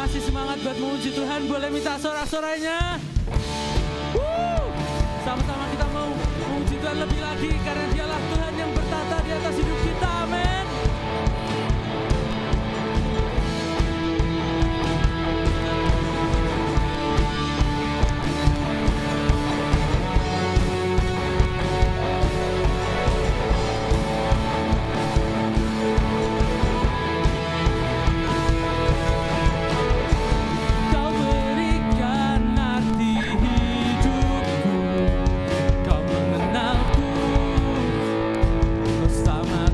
masih semangat buat memuji Tuhan, boleh minta sorak-sorainya. Sama-sama kita mau memuji Tuhan lebih lagi karena Dialah Tuhan yang bertata di atas hidup kita. Amin. Kau mengenalku, kau selamat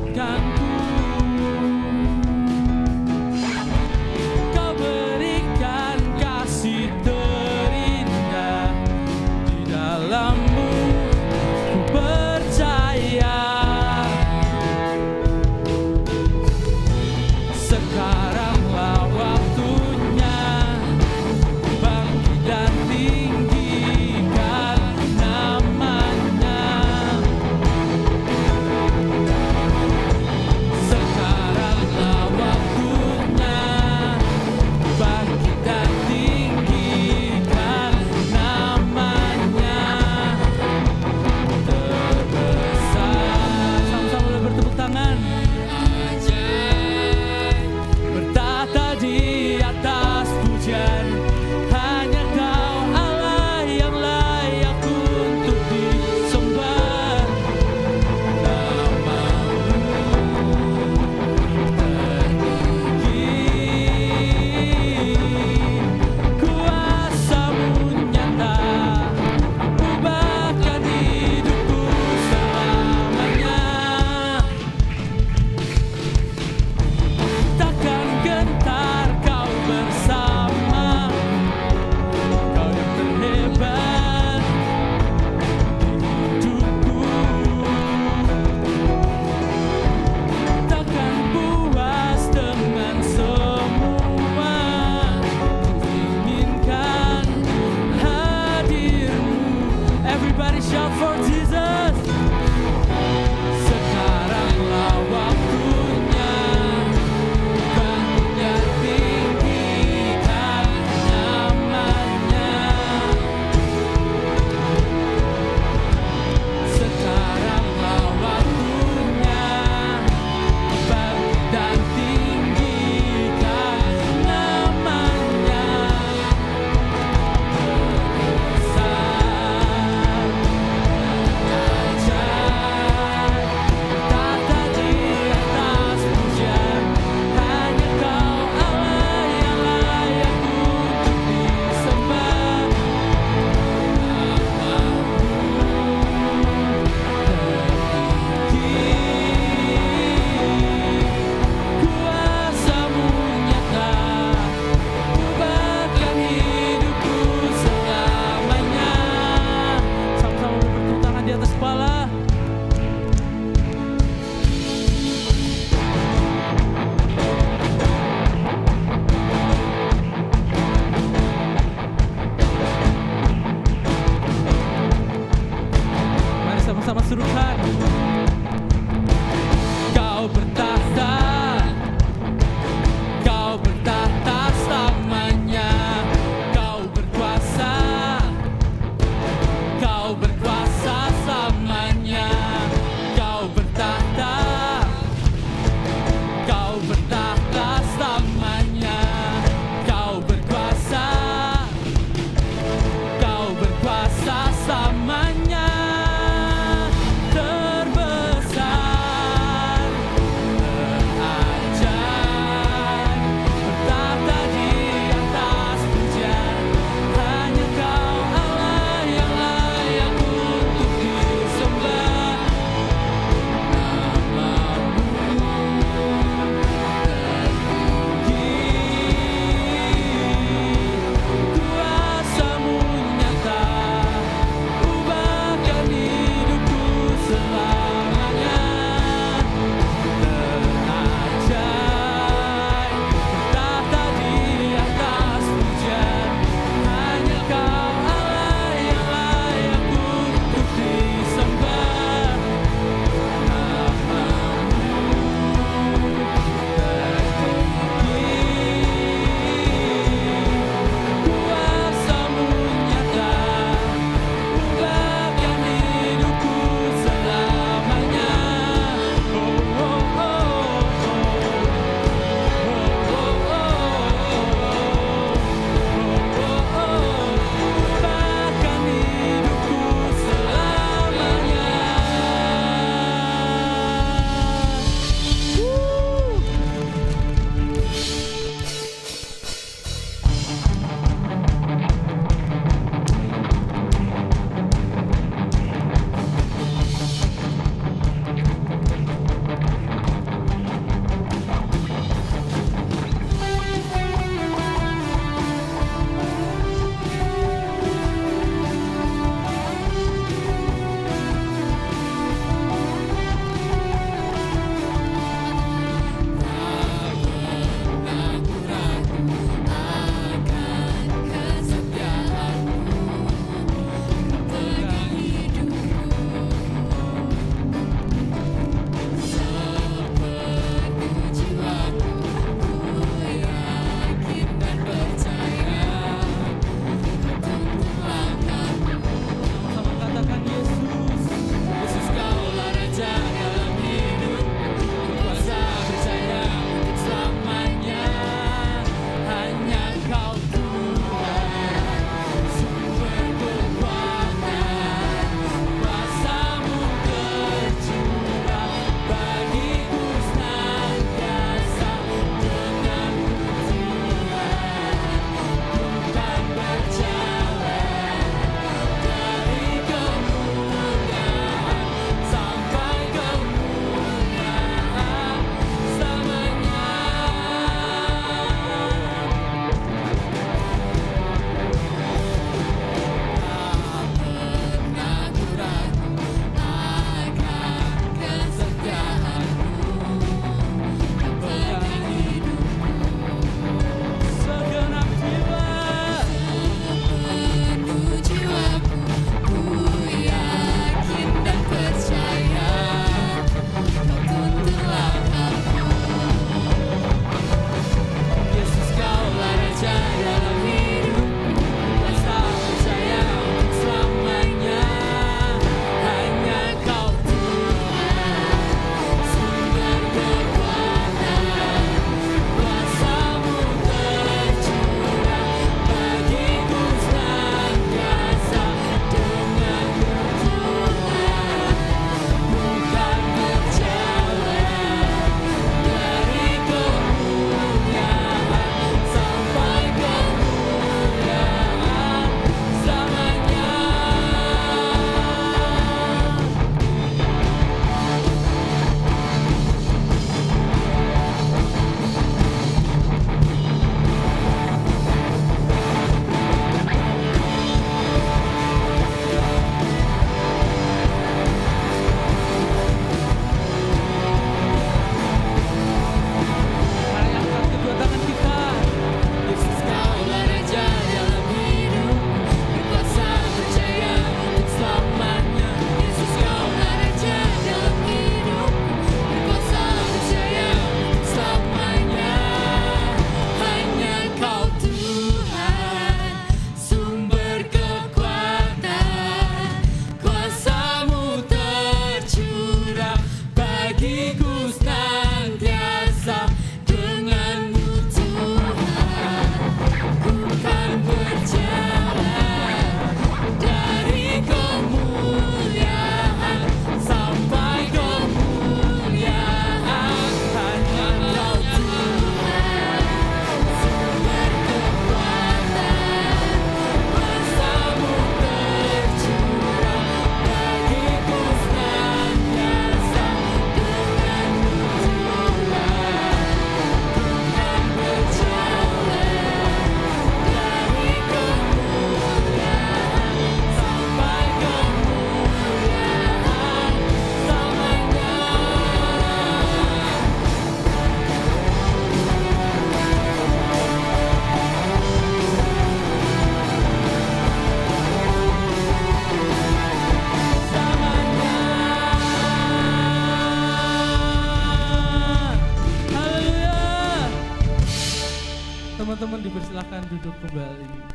teman-teman dipersilakan duduk kembali.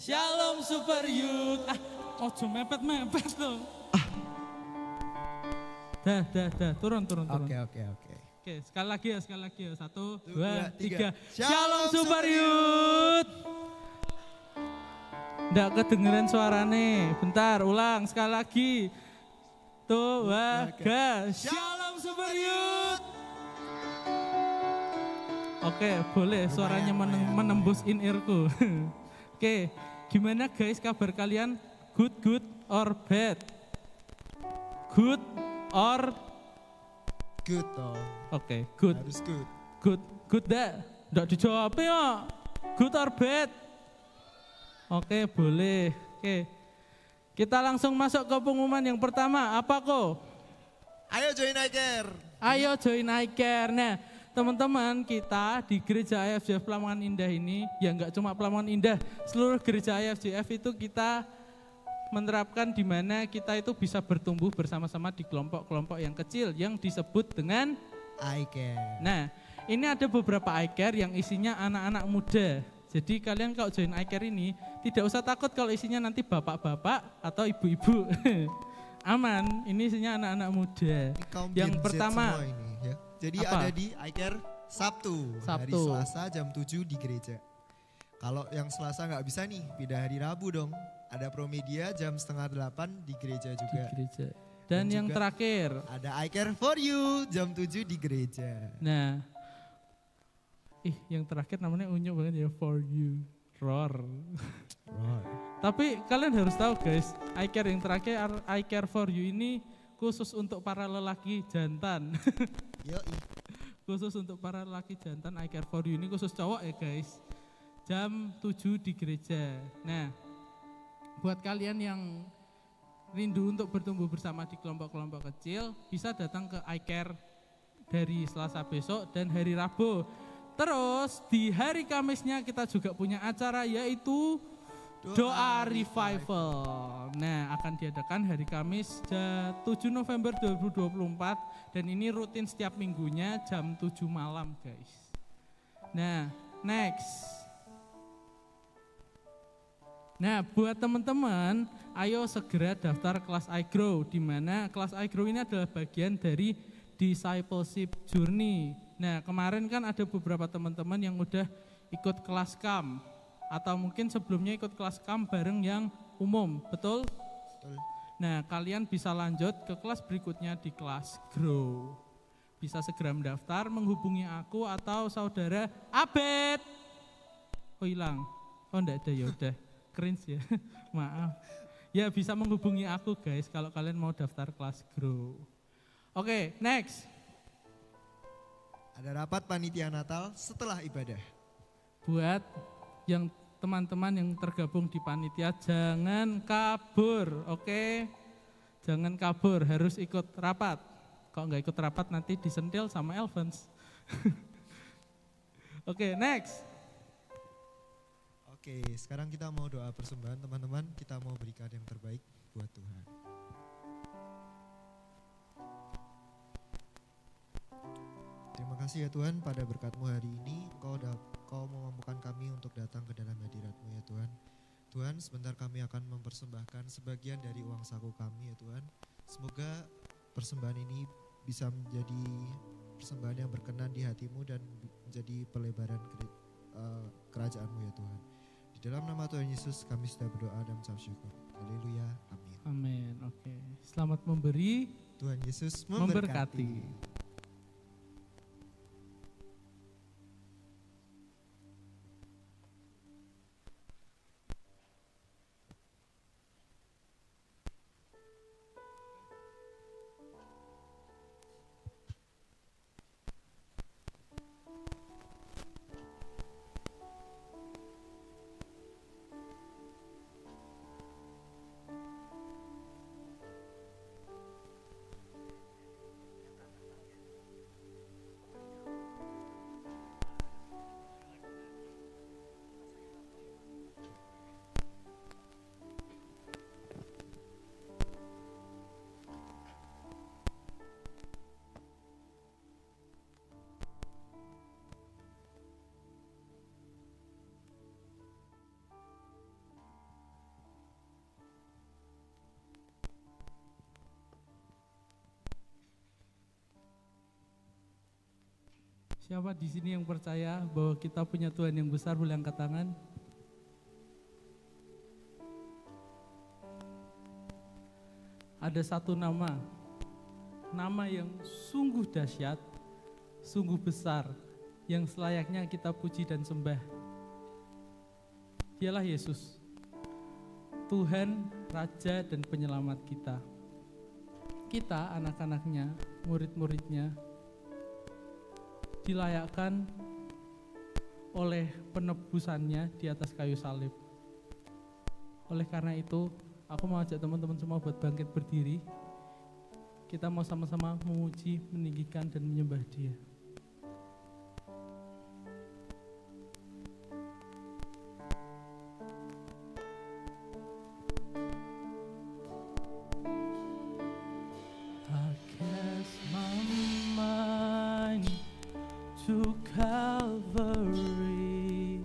Shalom Super Youth. Ojo mepet-mepet loh. Dah, turun. Oke, sekali lagi ya. 1, 2, 3. Shalom Super Youth. Nggak kedengeran suarane. Bentar, ulang sekali lagi. Tuh, gas. Shalom Super Youth. Oke, boleh suaranya menembus in earku. Oke, gimana guys kabar kalian? Good or bad? Good or good toh. Oke, good. Harus good. Good dah. Nggak dijawab ya. Good or bad? Oke, boleh. Oke. Kita langsung masuk ke pengumuman yang pertama. Apa kok? Ayo join iCare. Ayo join iCare. Nah, teman-teman kita di gereja IFJF Pelamongan Indah ini, ya enggak cuma Pelamongan Indah, seluruh gereja IFJF itu kita menerapkan di mana kita itu bisa bertumbuh bersama-sama di kelompok-kelompok yang kecil yang disebut dengan iCare. Nah, ini ada beberapa iCare yang isinya anak-anak muda. Jadi kalian kalau join iCare ini tidak usah takut kalau isinya nanti bapak-bapak atau ibu-ibu. Aman, ini isinya anak-anak muda. Yang pertama ini, ya. Jadi apa? ada di iCare Sabtu, hari Selasa jam 7 di gereja. Kalau yang Selasa nggak bisa nih, pindah hari Rabu dong. Ada Promedia jam 7:30 di gereja juga. Di gereja. Dan yang terakhir ada iCare for You jam 7 di gereja. Nah, yang terakhir namanya unyuk banget ya, for you, roar. Tapi kalian harus tahu guys, iCare yang terakhir, iCare for You ini khusus untuk para lelaki jantan. Khusus untuk para lelaki jantan, iCare for You ini khusus cowok ya guys. Jam 7 di gereja. Nah, buat kalian yang rindu untuk bertumbuh bersama di kelompok-kelompok kecil, bisa datang ke iCare dari Selasa besok dan hari Rabu. Terus di hari Kamisnya kita juga punya acara yaitu Doa Revival. Nah, akan diadakan hari Kamis 7 November 2024 dan ini rutin setiap minggunya jam 7 malam guys. Nah, next. Nah, buat teman-teman, ayo segera daftar kelas iGrow, di mana kelas iGrow ini adalah bagian dari discipleship journey. Nah, kemarin kan ada beberapa teman-teman yang udah ikut kelas CAM, atau mungkin sebelumnya ikut kelas CAM bareng yang umum, betul? Betul. Nah, kalian bisa lanjut ke kelas berikutnya di kelas Grow. Bisa segera mendaftar, menghubungi aku atau saudara Abed. Oh hilang, oh enggak ada, yaudah. Cringe ya, maaf. Ya bisa menghubungi aku guys kalau kalian mau daftar kelas Grow. Oke, next. Ada rapat panitia Natal setelah ibadah. Buat yang teman-teman yang tergabung di panitia jangan kabur, oke? Jangan kabur, harus ikut rapat. Kalau nggak ikut rapat nanti disentil sama Elvans. Oke, next. Oke, sekarang kita mau doa persembahan teman-teman. Kita mau berikan yang terbaik buat Tuhan. Terima kasih ya Tuhan pada berkat-Mu hari ini. Kau memampukan kami untuk datang ke dalam hadirat-Mu ya Tuhan. Tuhan, sebentar kami akan mempersembahkan sebagian dari uang saku kami ya Tuhan. Semoga persembahan ini bisa menjadi persembahan yang berkenan di hati-Mu dan menjadi pelebaran kerajaan-Mu ya Tuhan. Di dalam nama Tuhan Yesus kami sudah berdoa dan mengucap syukur. Haleluya, amin. Amin, oke. Selamat memberi, Tuhan Yesus memberkati. Siapa di sini yang percaya bahwa kita punya Tuhan yang besar, boleh angkat tangan. Ada satu nama yang sungguh dahsyat, sungguh besar, yang selayaknya kita puji dan sembah. Dialah Yesus, Tuhan, Raja dan Penyelamat kita. Kita, anak-anaknya, murid-muridnya, dilayakkan oleh penebusannya di atas kayu salib. Oleh karena itu, aku mau ajak teman-teman semua buat bangkit berdiri. Kita mau sama-sama memuji, meninggikan, dan menyembah Dia. I cast my mind to Calvary,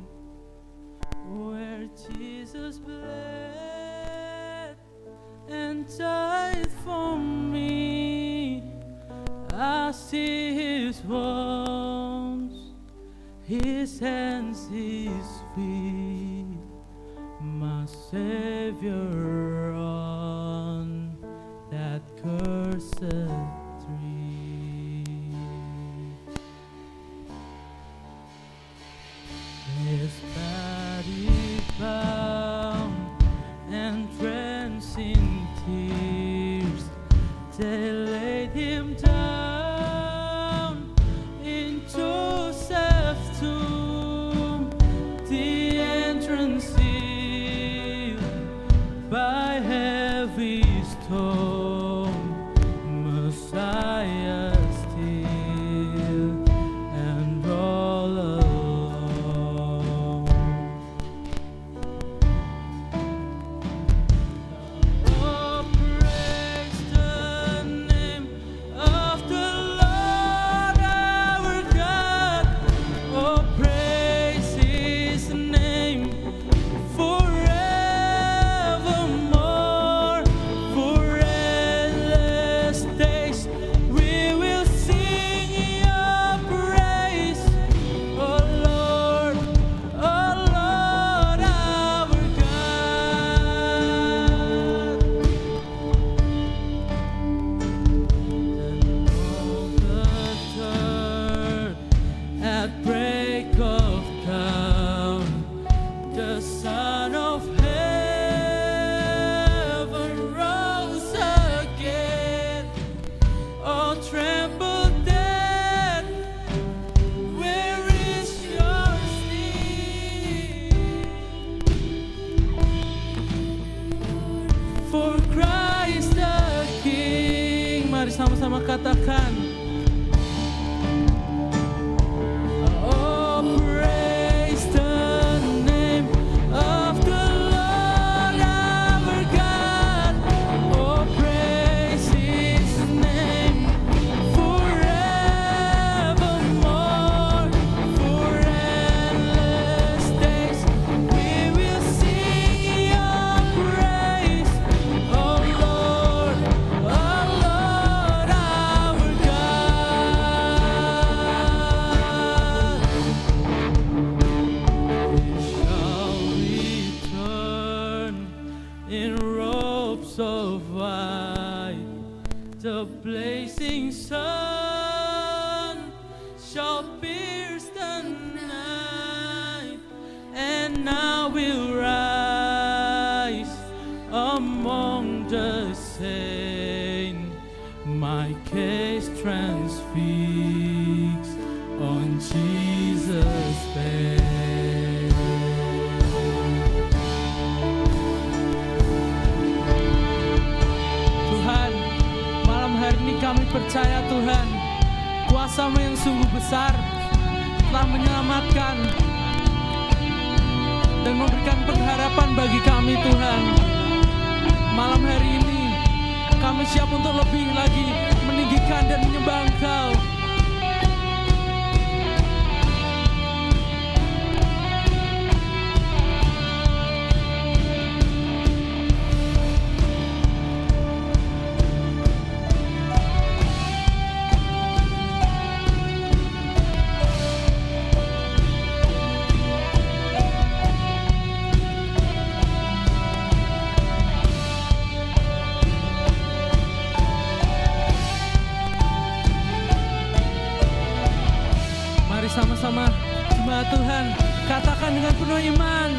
where Jesus bled and died for me. I see His wounds, His hands, His feet, my Savior on that cursed tree. His body bound and drenched in tears, they laid Him down in Joseph's tomb, the entrance sealed by heavy stone. Messiah still and all alone. Oh, praise the name of the Lord our God. Oh, praise His name forevermore. For endless days we will sing Your praise. Oh Lord our God. Then on the third, at break of dawn, the Son of Heaven rose again. Oh, tremble death, where is your sting? For Christ the King. Mari sama-sama katakan. Oh, praise the name of the Lord our God. Oh, praise His name forevermore. For endless days we will sing Your praise. Oh Lord our God. We shall return in robes of white. The blazing sun shall pierce the night, and I will rise among the saints. My case transfixed on Jesus' face. Tuhan, malam hari ini kami percaya Tuhan, kuasa-Mu yang sungguh besar telah menyelamatkan dan memberikan pengharapan bagi kami Tuhan. Malam hari ini kami siap untuk lebih lagi meninggikan dan menyembah Engkau. katakan dengan penuh iman.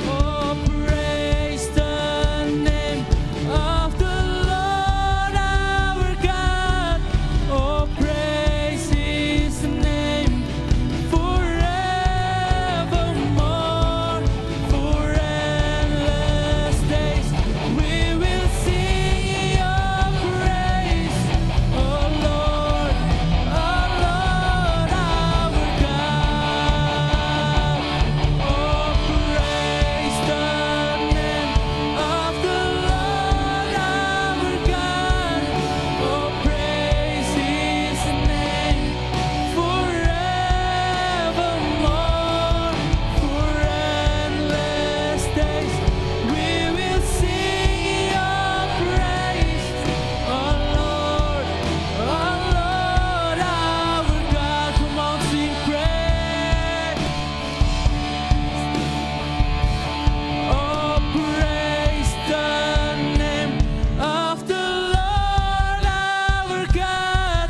Oh, praise the name of the Lord our God. Oh, praise His name forevermore. For endless days we will sing Your praise. Oh Lord our God. Oh, praise the name of the Lord our God. Oh, praise His name forevermore. For endless days we will sing Your praise. Oh Lord our God. Come on, sing praise. Oh, praise the name of the Lord our God.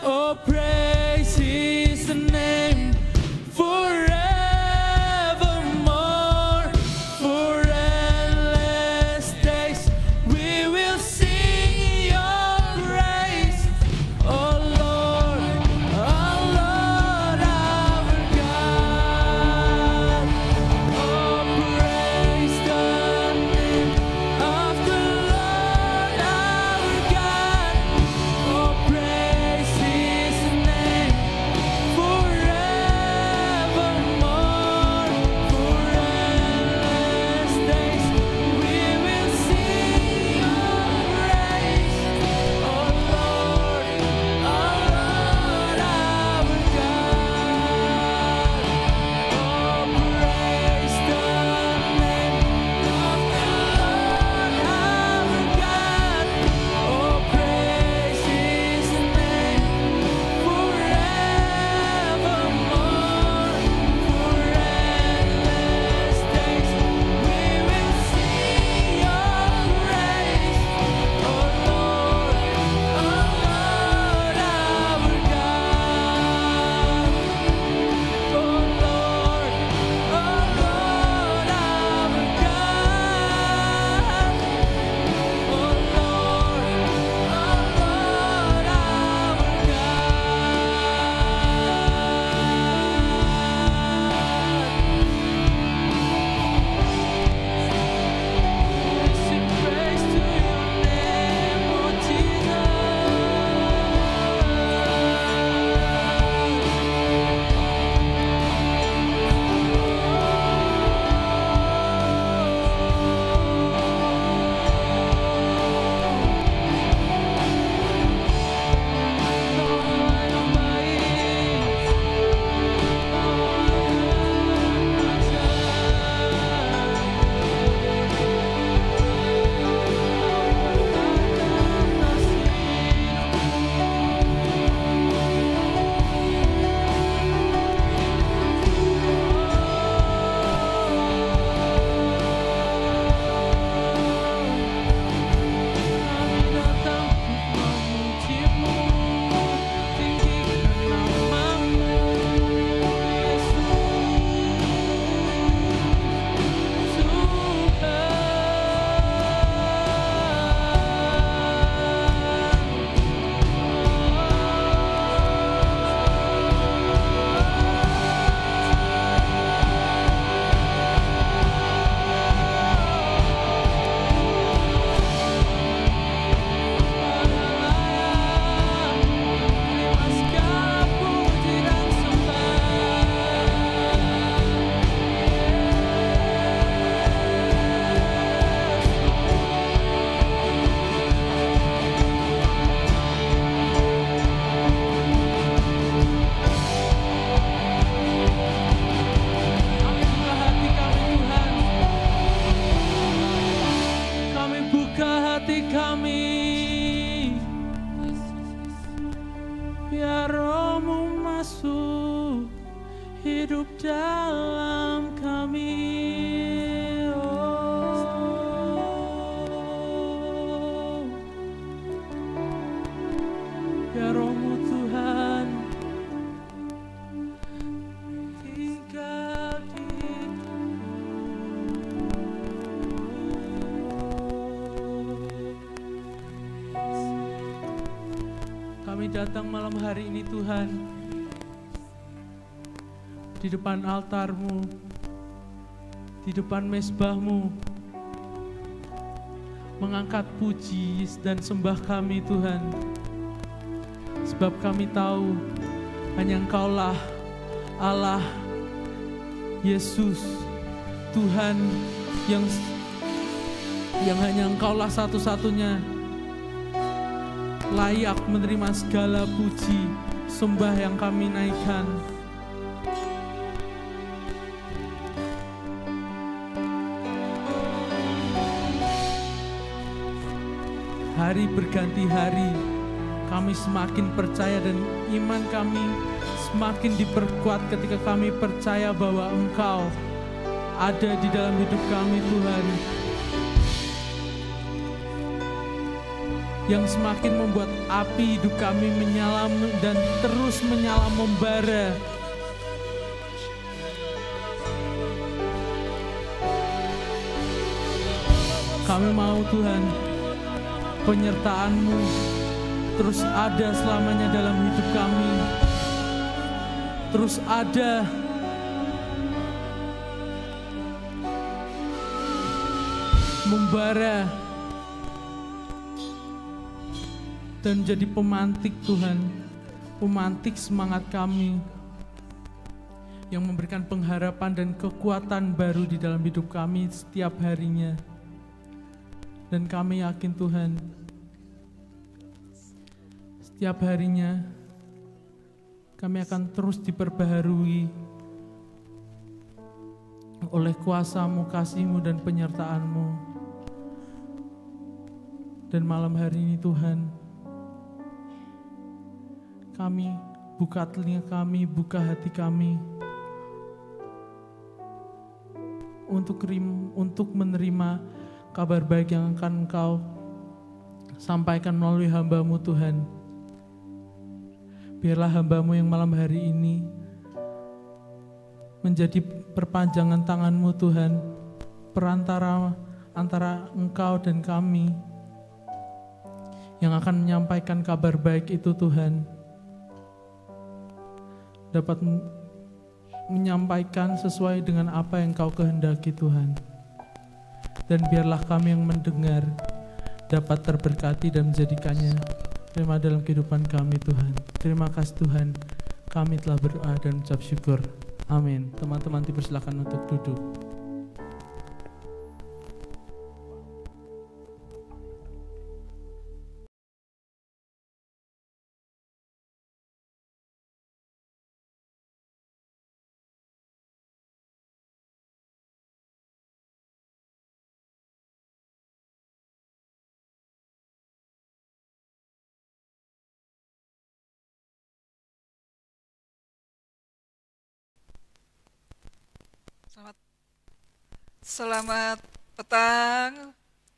Oh, praise His name forevermore. For endless days we will sing Your praise. Oh Lord our God. Oh, praise the name of the Lord our God. Oh, praise His name forevermore. For endless days we will sing Your praise. Oh Lord our God. Oh, praise the name of the Lord our God. Oh, praise His name forevermore. For endless days we will sing Your praise. Oh Lord our God. Oh Lord, our God. Oh Lord, sing praise to Your name, oh biar Roh-Mu masuk hidup dalam kami. Oh, biar Roh-Mu Tuhan tinggalkan datang malam hari ini Tuhan, di depan altar-Mu, di depan mezbah-Mu, mengangkat puji dan sembah kami Tuhan. Sebab kami tahu hanya Engkau-lah Allah, Yesus, Tuhan yang hanya Engkau-lah satu-satunya layak menerima segala puji, sembah yang kami naikkan. Hari berganti hari, kami semakin percaya dan iman kami semakin diperkuat ketika kami percaya bahwa Engkau ada di dalam hidup kami Tuhan. Yang semakin membuat api hidup kami menyala dan terus menyala membara. Kami mau Tuhan, penyertaan-Mu terus ada selamanya dalam hidup kami. Terus ada. Membara. Dan jadi pemantik Tuhan. Pemantik semangat kami. Yang memberikan pengharapan dan kekuatan baru di dalam hidup kami setiap harinya. Dan kami yakin Tuhan, setiap harinya kami akan terus diperbaharui oleh kuasa-Mu, kasih-Mu, dan penyertaan-Mu. Dan malam hari ini Tuhan, kami buka telinga kami, buka hati kami untuk menerima kabar baik yang akan Engkau sampaikan melalui hamba-Mu Tuhan. Biarlah hamba-Mu yang malam hari ini menjadi perpanjangan tangan-Mu Tuhan, perantara antara Engkau dan kami, yang akan menyampaikan kabar baik itu Tuhan, dapat menyampaikan sesuai dengan apa yang Engkau kehendaki Tuhan. Dan biarlah kami yang mendengar dapat terberkati dan menjadikannya terima dalam kehidupan kami Tuhan. Terima kasih Tuhan, kami telah berdoa dan ucap syukur. Amin. Teman-teman dipersilakan untuk duduk. Selamat petang,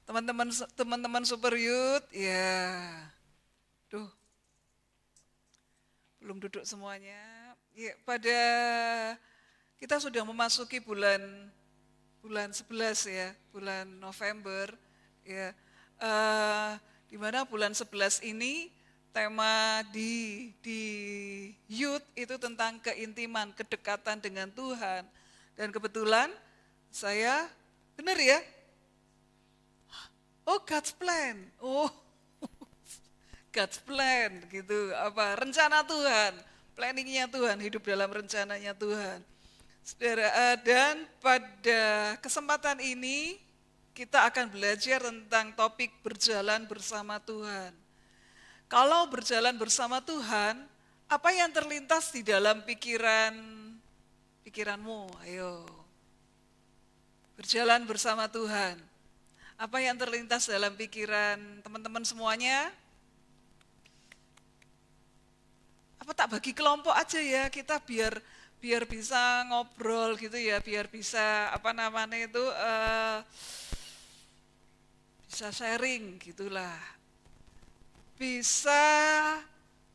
teman-teman Super Youth. Ya, belum duduk semuanya. Ya, kita sudah memasuki bulan 11 ya, bulan November. Ya, di mana bulan 11 ini tema di Youth itu tentang keintiman, kedekatan dengan Tuhan. Dan kebetulan saya benar ya? Oh, God's plan. Oh, God's plan gitu. Apa? Rencana Tuhan, planningnya Tuhan, hidup dalam rencananya Tuhan. Saudara, dan pada kesempatan ini kita akan belajar tentang topik berjalan bersama Tuhan. Kalau berjalan bersama Tuhan, apa yang terlintas di dalam pikiranmu? Ayo. Berjalan bersama Tuhan. Apa yang terlintas dalam pikiran teman-teman semuanya? Apa tak bagi kelompok aja ya, kita biar bisa ngobrol gitu ya, biar bisa bisa sharing gitulah. Bisa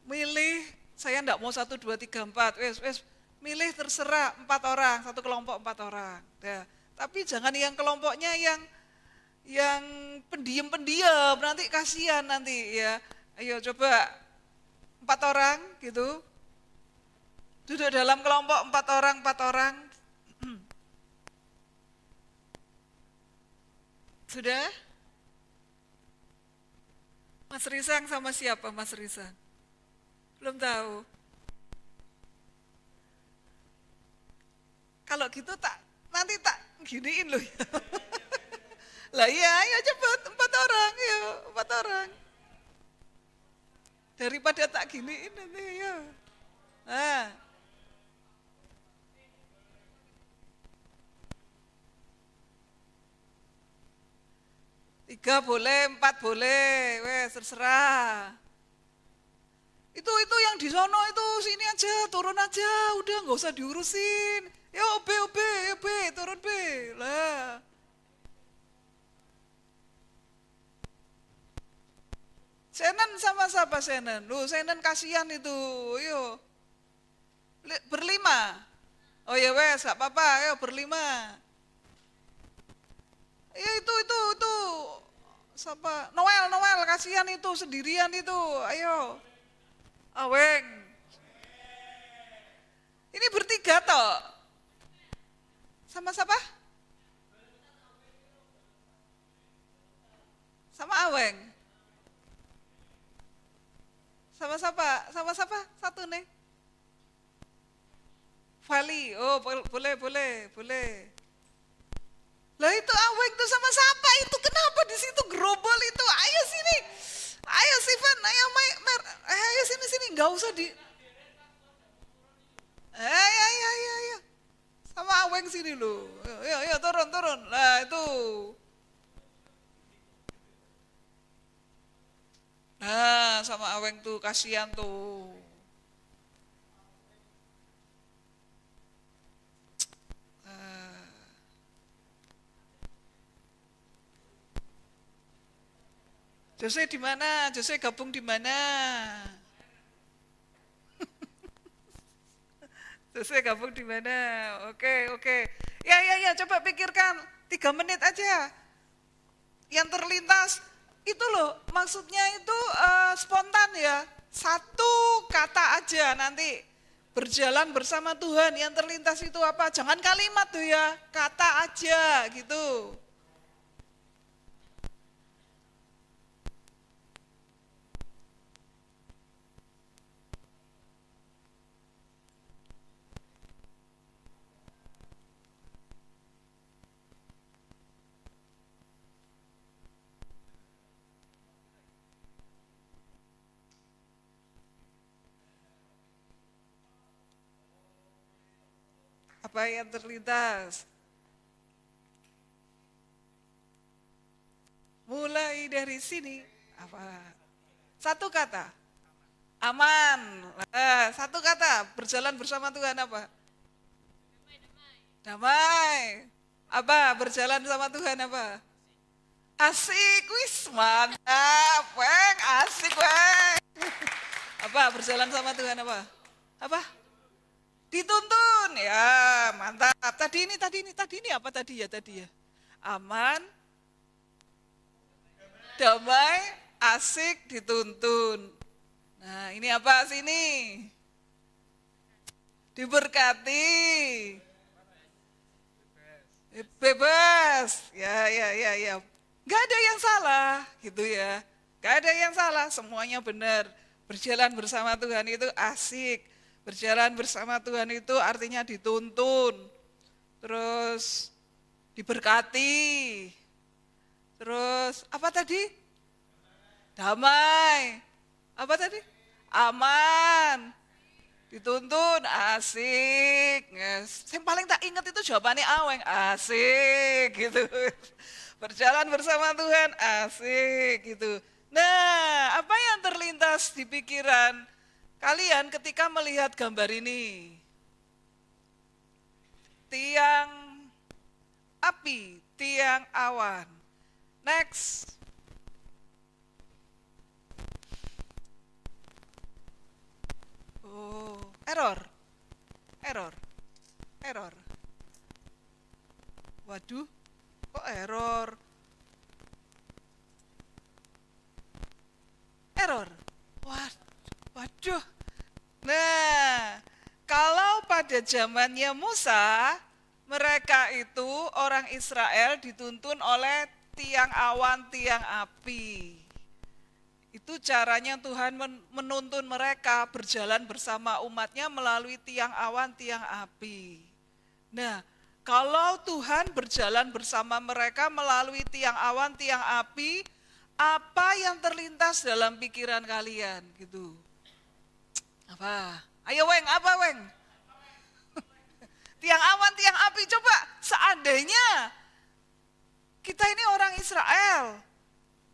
milih, saya enggak mau 1, 2, 3, 4, wes milih terserah 4 orang, satu kelompok 4 orang. Ya. Tapi jangan yang kelompoknya yang pendiam-pendiam, nanti kasihan nanti ya. Ayo coba 4 orang gitu. Duduk dalam kelompok 4 orang. Sudah? Mas Risang sama siapa Mas Risang? Belum tahu. Kalau gitu nanti tak giniin loh ya. Lah iya, ayo cepet 4 orang, ya 4 orang. Daripada tak giniin nanti ya. Nah. 3 boleh, 4 boleh, wes terserah. Itu yang di sono itu sini aja, turun aja, udah nggak usah diurusin. Ya B, turun B lah. Senen sama siapa Senen? Loh Senen kasihan itu, yo. Berlima. Oh ya wes, gak apa-apa, ayo berlima. Ya itu. Siapa? Noel, kasihan itu, sendirian itu, ayo. Aweng. Ini bertiga toh. Sama siapa? Sama Aweng. Sama siapa? Satu nih. Vali. Oh, boleh. Lah itu Aweng tuh sama siapa itu? Kenapa di situ gerobol itu? Ayo sini. Ayo Steven, ayo sini, enggak usah di. Ayo. Sama Aweng sini loh. Ayo turun. Lah itu. Nah, sama Aweng tuh kasihan tuh. Jose di mana? Jose gabung di mana? Jose gabung di mana? Oke. Ya, coba pikirkan 3 menit aja. Yang terlintas itu loh, maksudnya itu spontan ya. 1 kata aja nanti berjalan bersama Tuhan. Yang terlintas itu apa? Jangan kalimat tuh ya, kata aja gitu. Apa yang terlintas? Mulai dari sini, apa? 1 kata, aman. 1 kata, berjalan bersama Tuhan apa? Damai. Apa? Berjalan sama Tuhan apa? Asik, wis mantap, weng, asik, weng. Apa? Berjalan sama Tuhan apa? Apa? Dituntun, ya mantap. Tadi ini apa tadi ya? Aman, damai, asik, dituntun. Nah ini apa sini? Diberkati, bebas. Ya. Gak ada yang salah, gitu ya. Gak ada yang salah, semuanya benar. Berjalan bersama Tuhan itu asik. Berjalan bersama Tuhan itu artinya dituntun, terus diberkati, terus apa tadi? Damai, apa tadi? Aman, dituntun, asik. Yang paling tak ingat itu jawabannya Aweng, asik gitu. Berjalan bersama Tuhan, asik gitu. Nah, apa yang terlintas di pikiran kalian ketika melihat gambar ini? Tiang api, tiang awan. Next. Oh, error. Waduh, kok error? Waduh. Nah, kalau pada zamannya Musa, mereka itu orang Israel dituntun oleh tiang awan, tiang api. Itu caranya Tuhan menuntun mereka berjalan bersama umatnya melalui tiang awan, tiang api. Nah, kalau Tuhan berjalan bersama mereka melalui tiang awan, tiang api, apa yang terlintas dalam pikiran kalian gitu? Apa? Ayo Weng, apa Weng? Tiang awan, tiang api, coba seandainya kita ini orang Israel,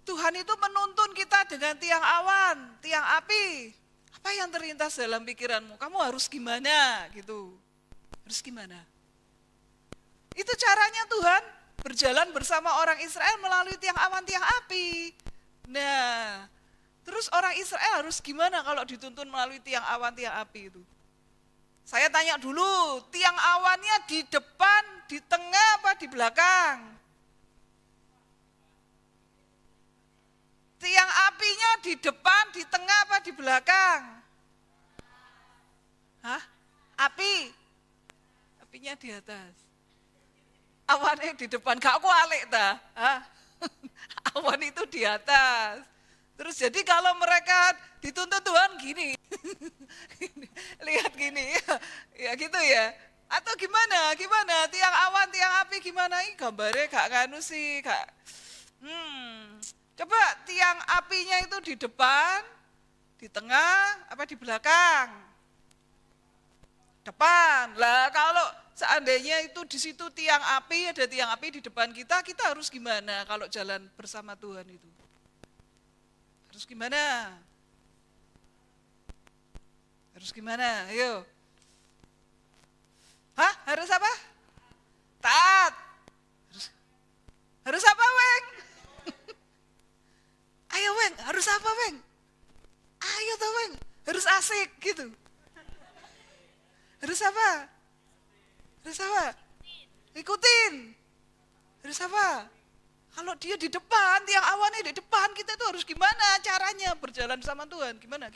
Tuhan itu menuntun kita dengan tiang awan, tiang api. Apa yang terlintas dalam pikiranmu? Kamu harus gimana gitu? Harus gimana? Itu caranya Tuhan berjalan bersama orang Israel melalui tiang awan, tiang api. Nah, terus orang Israel harus gimana kalau dituntun melalui tiang awan, tiang api itu? Saya tanya dulu, tiang awannya di depan, di tengah, apa di belakang? Tiang apinya di depan, di tengah, apa di belakang? Hah? Api? Apinya di atas. Awannya di depan, gak kualik dah. Awan itu di atas. Terus jadi kalau mereka dituntut Tuhan gini, lihat gini, ya gitu ya. Atau gimana, tiang awan, tiang api gimana? Ini gambarnya gak kanu sih, gak. Coba tiang apinya itu di depan, di tengah, apa di belakang? Depan. Lah kalau seandainya itu di situ tiang api, ada tiang api di depan kita, kita harus gimana kalau jalan bersama Tuhan itu? Harus gimana? Harus gimana? Ayo. Hah? Harus apa? Taat. Harus apa, Weng? Ayo, Weng. Harus apa, Weng? Ayo toh, Weng. Harus asik gitu. Harus apa? Harus apa? Ikutin. Harus apa? Kalau dia di depan, tiang awannya di depan, kita tuh harus gimana caranya berjalan sama Tuhan? Gimana?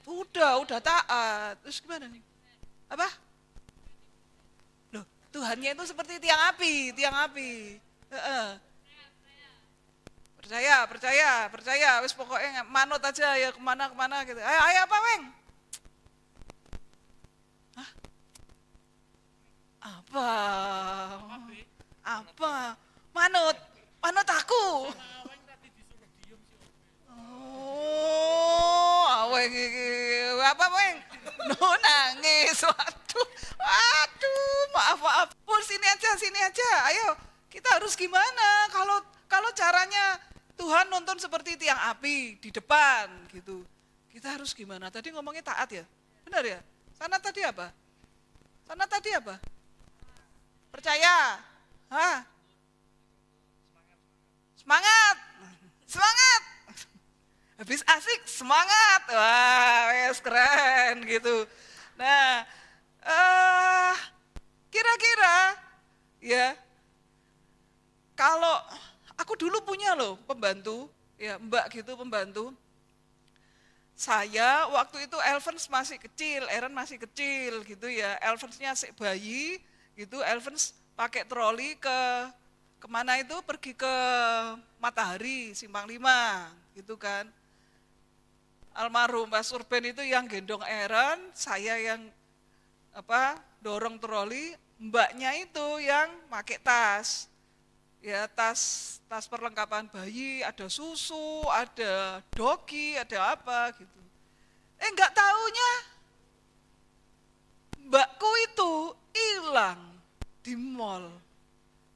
Udah taat. Terus gimana nih? Apa? Loh, Tuhannya itu seperti tiang api. Percaya. Wis pokoknya manut aja ya kemana gitu. Ayo apa, Weng? Apa? Manut aku. Oh, aweng iki. Apa, Weng? Nangis. Waduh, maaf. Pur sini aja. Ayo, kita harus gimana kalau caranya Tuhan nonton seperti tiang api di depan gitu. Kita harus gimana? Tadi ngomongnya taat ya? Benar ya? Sana tadi apa? Percaya. Hah? Semangat. Habis asik, semangat. Wah, wes keren gitu. Nah, kira-kira ya, kalau aku dulu punya loh pembantu, ya mbak gitu pembantu. Saya waktu itu Elvens masih kecil, Aaron masih kecil gitu ya. Elvensnya masih bayi gitu, Elvens pakai troli kemana itu, pergi ke Matahari, Simpang 5 gitu kan. Almarhum Mas Urban itu yang gendong Aaron, saya yang dorong troli, mbaknya itu yang pakai tas. Ya tas perlengkapan bayi, ada susu, ada dogi, ada apa gitu. Enggak taunya mbakku itu hilang di mall.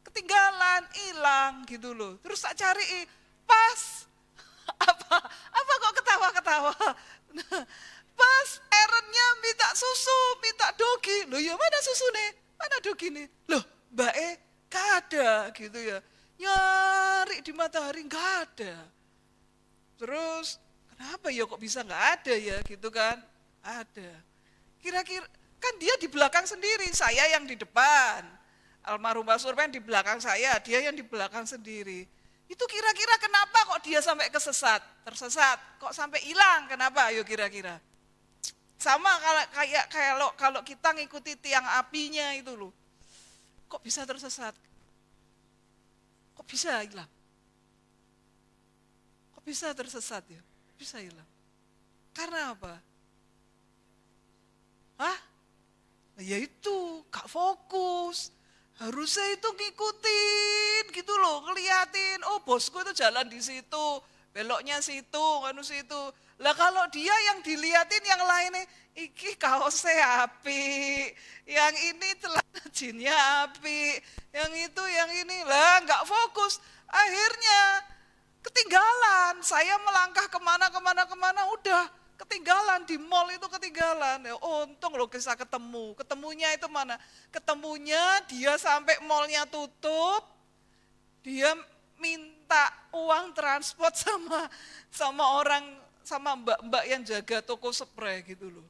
Ketinggalan, hilang gitu loh. Terus tak cari pas apa kok ketawa-ketawa. Nah, pas Aaronnya minta susu, minta dogi. Loh ya mana susu nih? Mana dogi nih? Loh Mbak gak ada gitu ya. Nyari di Matahari gak ada. Terus kenapa ya kok bisa gak ada ya gitu kan? Ada. Kira-kira kan dia di belakang sendiri, saya yang di depan. Almarhum Pak Surpen di belakang saya, dia yang di belakang sendiri. Itu kira-kira kenapa kok dia sampai tersesat, kok sampai hilang, kenapa? Ayo kira-kira. Sama kalau kita ngikuti tiang apinya itu loh. Kok bisa tersesat? Kok bisa hilang? Kok bisa tersesat ya? Bisa hilang. Karena apa? Hah? Ya itu, gak fokus. Harusnya itu ngikutin gitu loh, ngeliatin, oh bosku itu jalan di situ, beloknya situ, situ. Lah kalau dia yang diliatin yang lainnya, iki kaosnya api, yang ini celana jinnya api, yang itu, yang ini, lah nggak fokus. Akhirnya ketinggalan, saya melangkah kemana, udah ketinggalan, di mall itu ketinggalan. Ya, untung loh bisa ketemu. Ketemunya itu mana? Ketemunya dia sampai mallnya tutup, dia minta uang transport sama orang, sama mbak-mbak yang jaga toko spray gitu loh.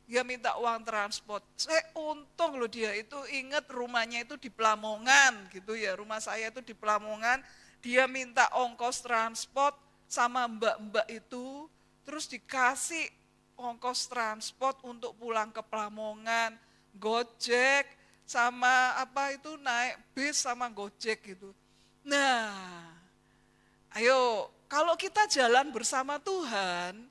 Dia minta uang transport. Untung loh dia itu ingat rumahnya itu di Pelamongan gitu ya. Rumah saya itu di Pelamongan. Dia minta ongkos transport sama mbak-mbak itu. Terus dikasih ongkos transport untuk pulang ke Pelamongan, Gojek, sama apa itu naik bis sama Gojek gitu. Nah, ayo kalau kita jalan bersama Tuhan,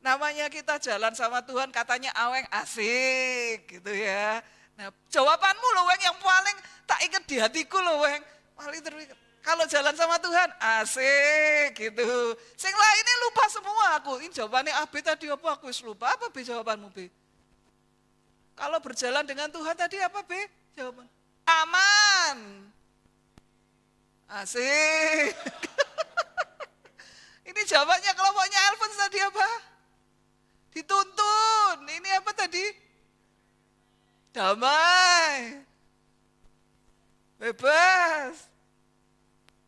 namanya kita jalan sama Tuhan katanya aweng asik gitu ya. Nah jawabanmu loh Weng yang paling tak inget di hatiku loh Weng, paling teringat. Kalau jalan sama Tuhan, asik gitu. Sing lainnya lupa semua aku. Ini jawabannya A, B tadi apa aku lupa. Apa B jawabanmu B? Kalau berjalan dengan Tuhan tadi apa B? Jawaban. Aman. Asik. Ini jawabannya kelompoknya Alphonse tadi apa? Dituntun. Ini apa tadi? Damai. Bebas.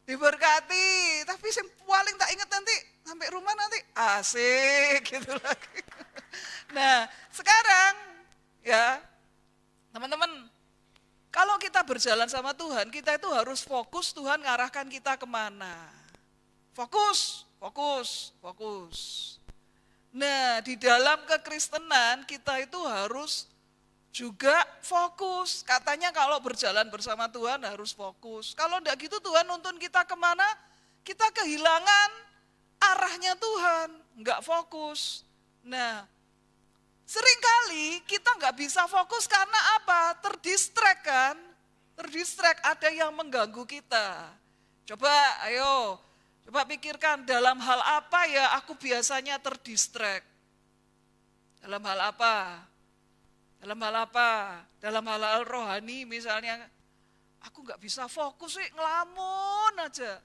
Diberkati, tapi yang paling tak ingat nanti sampai rumah nanti asik gitu lagi. Nah sekarang ya teman-teman, kalau kita berjalan sama Tuhan, kita itu harus fokus Tuhan ngarahkan kita kemana. Fokus, fokus, fokus. Nah di dalam kekristenan kita itu harus juga fokus. Katanya kalau berjalan bersama Tuhan harus fokus. Kalau enggak gitu Tuhan nuntun kita kemana, kita kehilangan arahnya Tuhan, enggak fokus. Nah, seringkali kita enggak bisa fokus karena apa? Terdistract kan? Terdistract, ada yang mengganggu kita. Coba ayo, coba pikirkan dalam hal apa ya aku biasanya terdistract. Dalam hal apa? Dalam hal apa? Dalam hal rohani misalnya, aku nggak bisa fokus sih, ngelamun aja.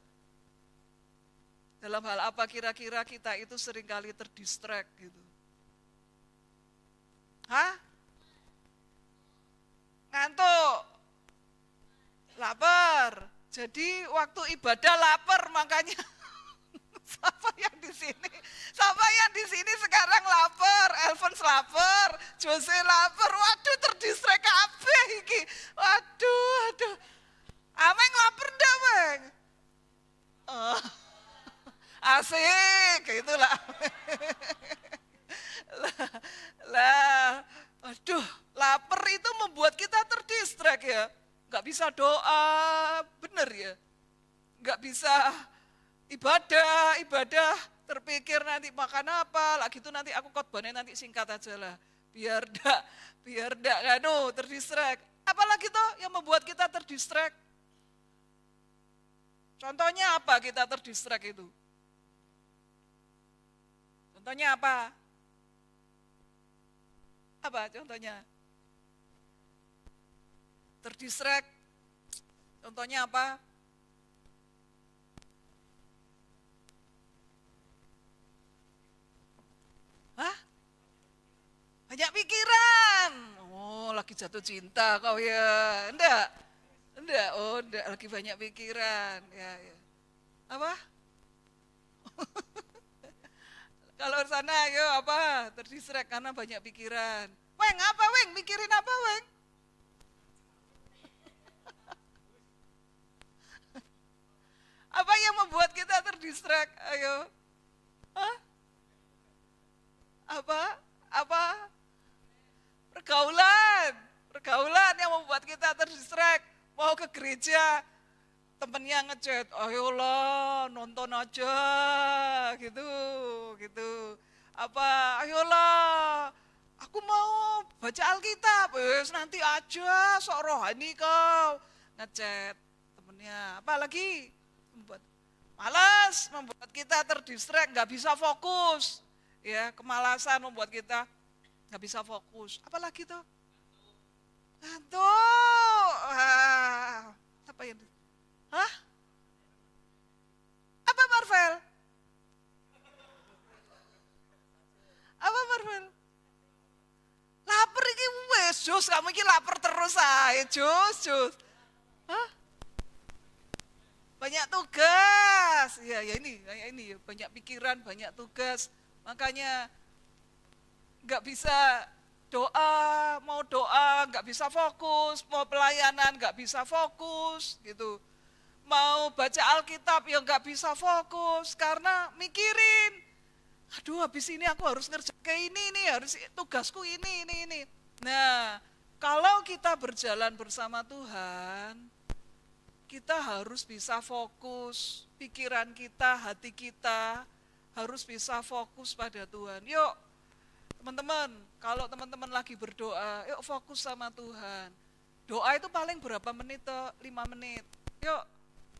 Dalam hal apa kira-kira kita itu seringkali terdistract gitu? Hah? Ngantuk? Lapar? Jadi waktu ibadah lapar makanya. Siapa yang di sini? Siapa yang di sini sekarang lapar? Alphonse lapar, Jose lapar. Waduh, terdistract kabeh iki. Waduh. Ameng lapar ndak, Bang? Oh. Asik, itulah. Aduh, lapar itu membuat kita terdistract ya. Enggak bisa doa, bener ya? Enggak bisa ibadah, terpikir nanti makan apa, lagi itu nanti aku khotbahnya nanti singkat aja lah, biar dak terdistract. Apalagi tuh yang membuat kita terdistract? Contohnya apa kita terdistract itu? Contohnya apa? Apa contohnya? Terdistract, contohnya apa? Hah? Banyak pikiran. Oh, lagi jatuh cinta kau ya. Enggak. Oh, enggak, lagi banyak pikiran. Ya. Apa? Kalau sana yo apa? Terdistract karena banyak pikiran. Weng, apa Weng? Mikirin apa Weng? Apa yang terdistract? Ayo. Hah? Apa? Pergaulan yang membuat kita terdistract. Mau ke gereja, temennya ngechat, ayolah nonton aja, gitu. Ayolah, aku mau baca Alkitab, nanti aja, sok rohani kau. Ngechat temennya, apalagi membuat kita terdistract, nggak bisa fokus. Ya, kemalasan membuat kita nggak bisa fokus. Apalagi tuh? Ngantuk. Apa ini? Hah? Apa Marvel? Lapar iki wes, Jus, kamu iki lapar terus ae, Jus. Hah? Banyak tugas. Ya ini banyak pikiran, banyak tugas. Makanya nggak bisa doa, nggak bisa fokus, mau pelayanan nggak bisa fokus, gitu. Mau baca Alkitab ya nggak bisa fokus karena mikirin, aduh habis ini aku harus ngerjain ini nih, harus tugasku ini. Nah, kalau kita berjalan bersama Tuhan, kita harus bisa fokus, pikiran kita, hati kita harus bisa fokus pada Tuhan. Yuk, teman-teman, kalau teman-teman lagi berdoa, yuk fokus sama Tuhan. Doa itu paling berapa menit? 5 menit. Yuk,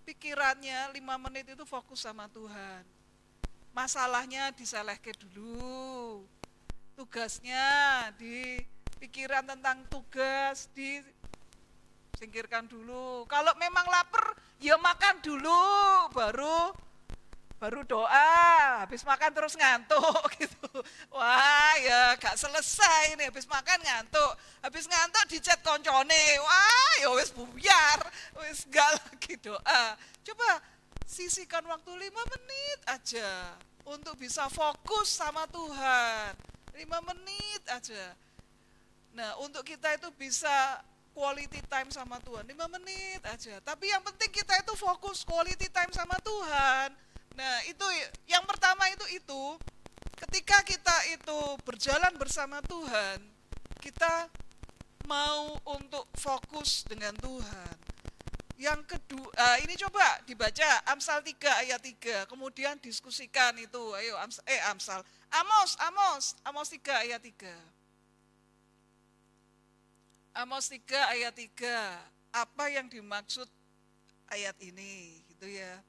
pikirannya 5 menit itu fokus sama Tuhan. Masalahnya diselehke dulu. Tugasnya di pikiran tentang tugas disingkirkan dulu. Kalau memang lapar, ya makan dulu, baru doa, habis makan terus ngantuk gitu. Wah ya gak selesai nih, habis makan ngantuk, habis ngantuk dicat koncone, wah ya wis buyar, wis gak lagi doa. Coba sisihkan waktu 5 menit aja untuk bisa fokus sama Tuhan, 5 menit aja. Nah untuk kita itu bisa quality time sama Tuhan, 5 menit aja. Tapi yang penting kita itu fokus quality time sama Tuhan. Nah itu yang pertama itu ketika kita itu berjalan bersama Tuhan, kita mau untuk fokus dengan Tuhan. Yang kedua, ini coba dibaca Amsal 3 ayat 3, kemudian diskusikan itu. Ayo Amos 3 ayat 3. Amos 3 ayat 3, apa yang dimaksud ayat ini gitu ya.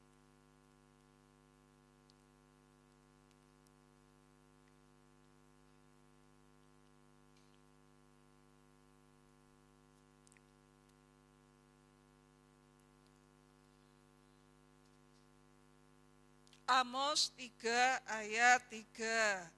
Amos 3 ayat 3.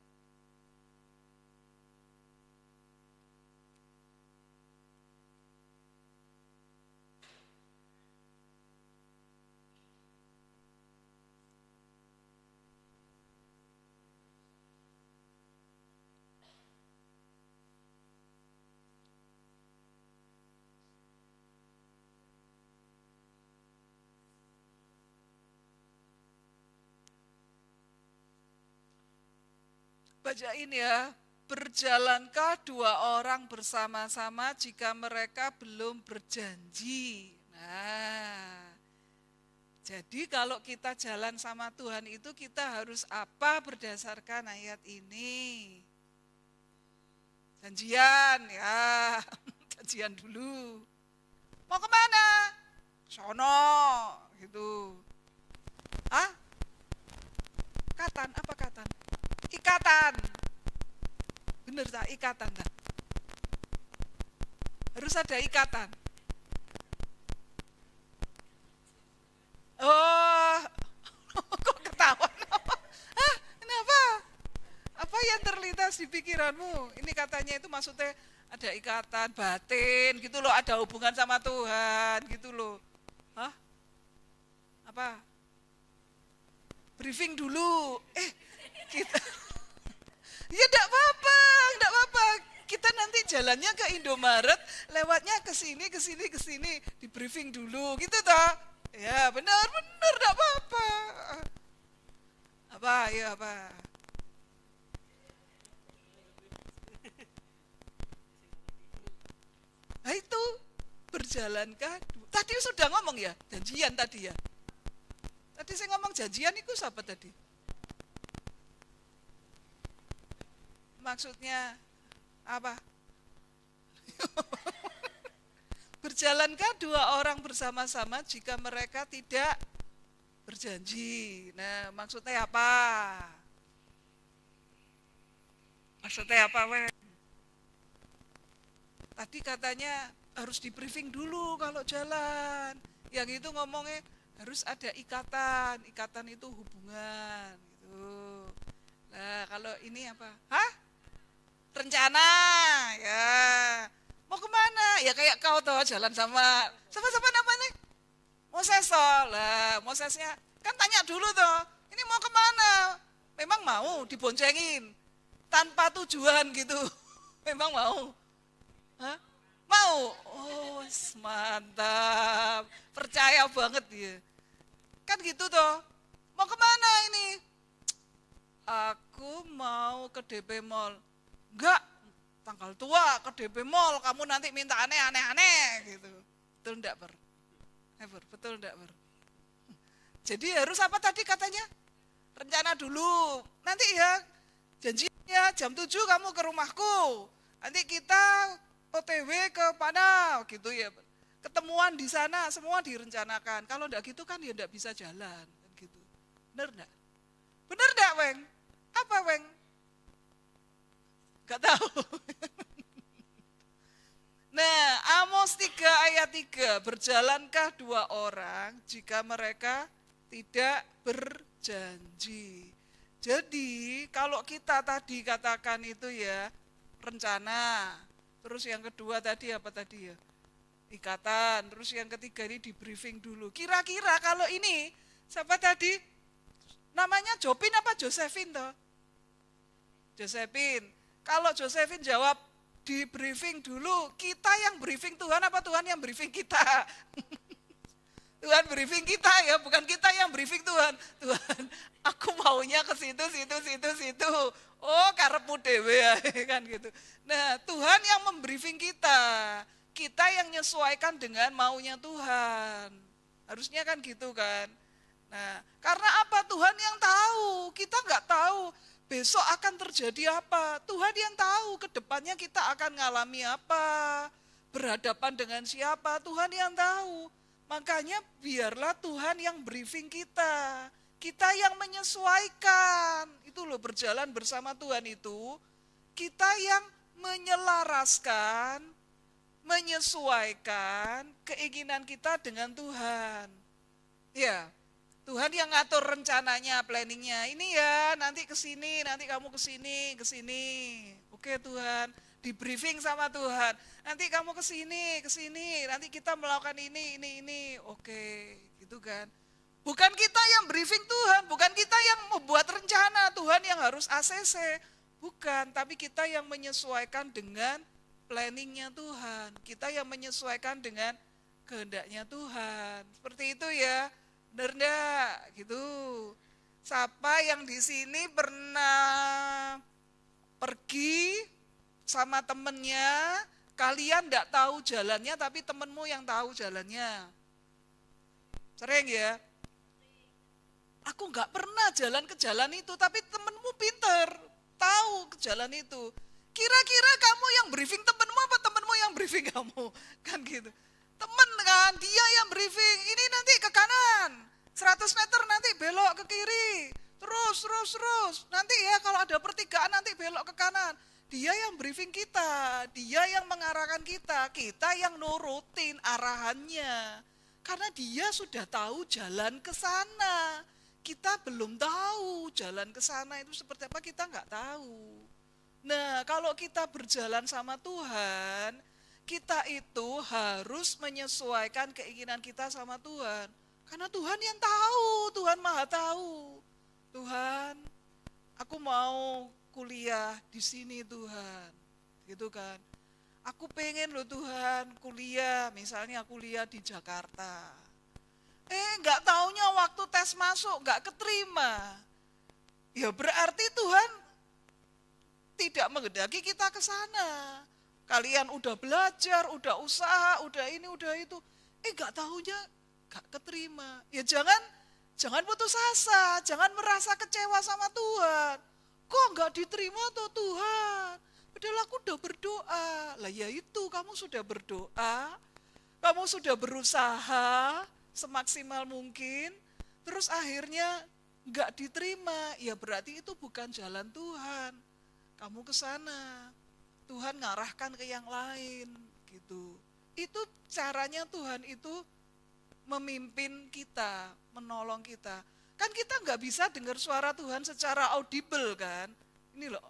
Bacain ya, berjalankah 2 orang bersama-sama jika mereka belum berjanji? Nah, jadi kalau kita jalan sama Tuhan itu kita harus apa berdasarkan ayat ini? Janjian ya, janjian dulu. Mau kemana? Sono, gitu. Hah? Katan, apa katan? Ikatan. Bener tak? Ikatan tak? Harus ada ikatan. Oh, kok ketawa? Hah? Kenapa? Apa yang terlintas di pikiranmu? Ini katanya itu maksudnya ada ikatan batin gitu loh, ada hubungan sama Tuhan gitu loh. Hah? Apa? Briefing dulu. Kita ya enggak apa-apa. Kita nanti jalannya ke Indomaret, lewatnya ke sini, di briefing dulu gitu toh. Ya, benar enggak apa-apa. Apa, ya apa? Nah itu, berjalankah? Tadi sudah ngomong ya, janjian tadi ya. Tadi saya ngomong janjian itu siapa tadi? Maksudnya apa? Berjalankah dua orang bersama-sama jika mereka tidak berjanji? Nah, maksudnya apa? Maksudnya apa, Wen? Tadi katanya harus di briefing dulu kalau jalan. Yang itu ngomongnya harus ada ikatan. Ikatan itu hubungan gitu. Nah, kalau ini apa? Hah? Rencana, ya. Mau kemana? Ya kayak kau tuh jalan sama namanya? Moses lah, Mosesnya kan tanya dulu tuh, ini mau kemana? Memang mau diboncengin tanpa tujuan gitu, memang mau? Hah? Mau? Oh mantap, percaya banget dia. Kan gitu tuh, mau kemana ini? Aku mau ke DP Mall. Enggak, tanggal tua ke DP Mall, kamu nanti minta aneh-aneh gitu. Betul enggak, Ber? Betul enggak, Ber? Jadi harus apa tadi katanya? Rencana dulu. Nanti ya, janjinya jam 7 kamu ke rumahku. Nanti kita OTW ke mana gitu ya. Ketemuan di sana, semua direncanakan. Kalau enggak gitu kan ya enggak bisa jalan. Gitu. Bener enggak? Bener enggak, Weng? Apa, Weng? Gak tahu. Nah, Amos 3 ayat 3, berjalankah dua orang jika mereka tidak berjanji. Jadi, kalau kita tadi katakan itu ya, rencana. Terus yang kedua tadi apa tadi ya? Ikatan. Terus yang ketiga ini di briefing dulu. Kira-kira kalau ini, siapa tadi? Namanya Jopin apa Josephine toh? Josephine. Kalau Josephine jawab di briefing dulu, kita yang briefing Tuhan apa Tuhan yang briefing kita? Tuhan briefing kita ya, bukan kita yang briefing Tuhan. Tuhan, aku maunya ke situ. Oh, karepmu dewe ya, kan gitu. Nah, Tuhan yang membriefing kita. Kita yang menyesuaikan dengan maunya Tuhan. Harusnya kan gitu kan. Nah, karena apa? Tuhan yang tahu, kita nggak tahu. Besok akan terjadi apa? Tuhan yang tahu ke depannya kita akan ngalami apa, berhadapan dengan siapa, Tuhan yang tahu. Makanya biarlah Tuhan yang briefing kita yang menyesuaikan. Itu loh berjalan bersama Tuhan itu, kita yang menyelaraskan, menyesuaikan keinginan kita dengan Tuhan. Ya. Tuhan yang ngatur rencananya, planningnya. Ini ya, nanti ke sini, nanti kamu ke sini. Oke Tuhan, di briefing sama Tuhan. Nanti kamu ke sini, nanti kita melakukan ini. Oke, gitu kan. Bukan kita yang briefing Tuhan, bukan kita yang membuat rencana, Tuhan yang harus ACC. Bukan, tapi kita yang menyesuaikan dengan planningnya Tuhan. Kita yang menyesuaikan dengan kehendaknya Tuhan. Seperti itu ya. Bener enggak? Gitu. Siapa yang di sini pernah pergi sama temennya, kalian enggak tahu jalannya tapi temenmu yang tahu jalannya? Sering ya? Aku enggak pernah jalan ke jalan itu, tapi temenmu pinter, tahu ke jalan itu. Kira-kira kamu yang briefing temenmu apa temenmu yang briefing kamu? Kan gitu. Temen kan, dia yang briefing, ini nanti ke kanan, 100 meter nanti belok ke kiri, terus, nanti ya kalau ada pertigaan nanti belok ke kanan. Dia yang briefing kita, dia yang mengarahkan kita yang nurutin arahannya. Karena dia sudah tahu jalan ke sana, kita belum tahu jalan ke sana itu seperti apa, kita nggak tahu. Nah kalau kita berjalan sama Tuhan, kita itu harus menyesuaikan keinginan kita sama Tuhan. Karena Tuhan yang tahu, Tuhan Maha tahu. Tuhan, aku mau kuliah di sini Tuhan. Gitu kan. Aku pengen loh Tuhan kuliah, misalnya kuliah di Jakarta. Enggak taunya waktu tes masuk enggak keterima. ya berarti Tuhan tidak menghendaki kita ke sana. Kalian udah belajar, udah usaha, udah ini, udah itu. Gak taunya gak keterima. Ya jangan putus asa, jangan merasa kecewa sama Tuhan. Kok gak diterima tuh Tuhan? Padahal aku udah berdoa. Lah ya itu, kamu sudah berdoa, kamu sudah berusaha semaksimal mungkin, terus akhirnya gak diterima. Ya berarti itu bukan jalan Tuhan. Kamu ke sana. Tuhan ngarahkan ke yang lain gitu. Itu caranya Tuhan itu memimpin kita, menolong kita. Kan kita nggak bisa dengar suara Tuhan secara audible kan. Ini loh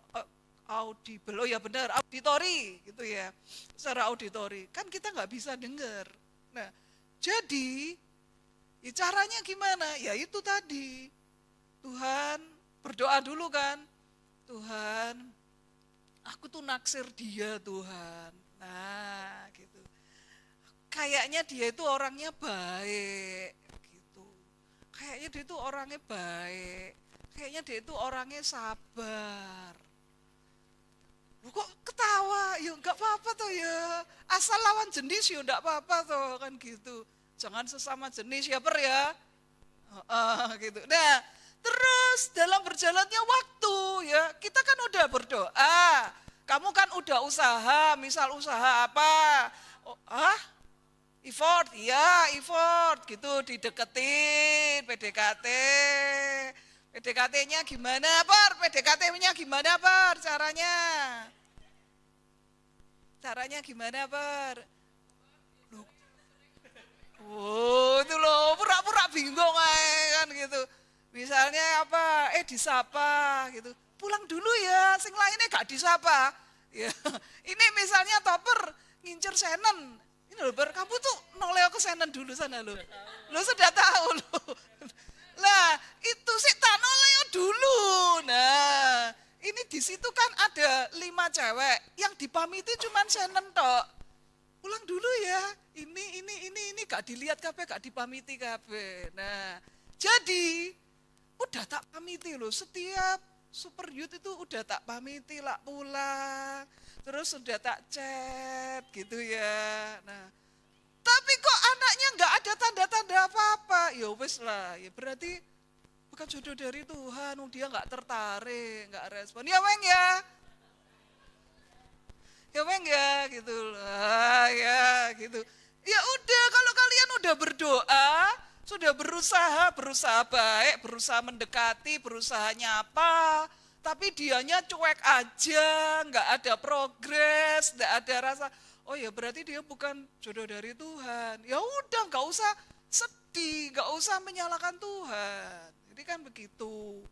audible, oh ya benar, auditori gitu ya. Secara auditori, kan kita nggak bisa dengar. Nah, jadi ya caranya gimana? Ya itu tadi, Tuhan berdoa dulu kan. Tuhan, aku tuh naksir dia Tuhan. Nah gitu. Kayaknya dia itu orangnya baik gitu. Kayaknya dia itu orangnya baik. Kayaknya dia itu orangnya sabar. Loh kok ketawa? Ya enggak apa-apa toh ya. Asal lawan jenis ya enggak apa-apa toh kan gitu. Jangan sesama jenis ya ya. Gitu. Nah, terus dalam berjalannya waktu ya, kita kan udah berdoa. Kamu kan udah usaha, misal usaha apa? Effort, ya effort gitu, dideketin, PDKT. PDKT-nya gimana, Par? PDKT-nya gimana, Par? Caranya? Caranya gimana, Par? Oh, itu loh, pura-pura bingung kan gitu. Misalnya apa? Disapa gitu. Pulang dulu ya, sing lainnya gak disapa. Ya. Ini misalnya Topper ngincer Senen. Ini loh, Bar, kamu tuh noleo ke Senen dulu sana lo. Lo sudah tahu lo. Lah, itu sih tak noleo dulu. Nah, ini di situ kan ada 5 cewek yang dipamiti cuman Senen tok. Pulang dulu ya. Ini gak dilihat kabeh, gak dipamiti kabeh. Nah, jadi udah tak pamiti loh, setiap super youth itu udah tak pamiti lah pulang, terus sudah tak chat gitu ya. Nah, tapi kok anaknya nggak ada tanda-tanda apa-apa, ya wes lah, ya berarti bukan jodoh dari Tuhan, dia nggak tertarik, nggak respon, ya weng ya. Ya weng ya gitu lah, ya gitu. Ya udah, kalau kalian udah berdoa, sudah berusaha baik, berusaha mendekati, berusaha nyapa, tapi dianya cuek aja, nggak ada progres, nggak ada rasa, oh ya berarti dia bukan jodoh dari Tuhan. Ya udah, nggak usah sedih, nggak usah menyalahkan Tuhan. Jadi kan begitu.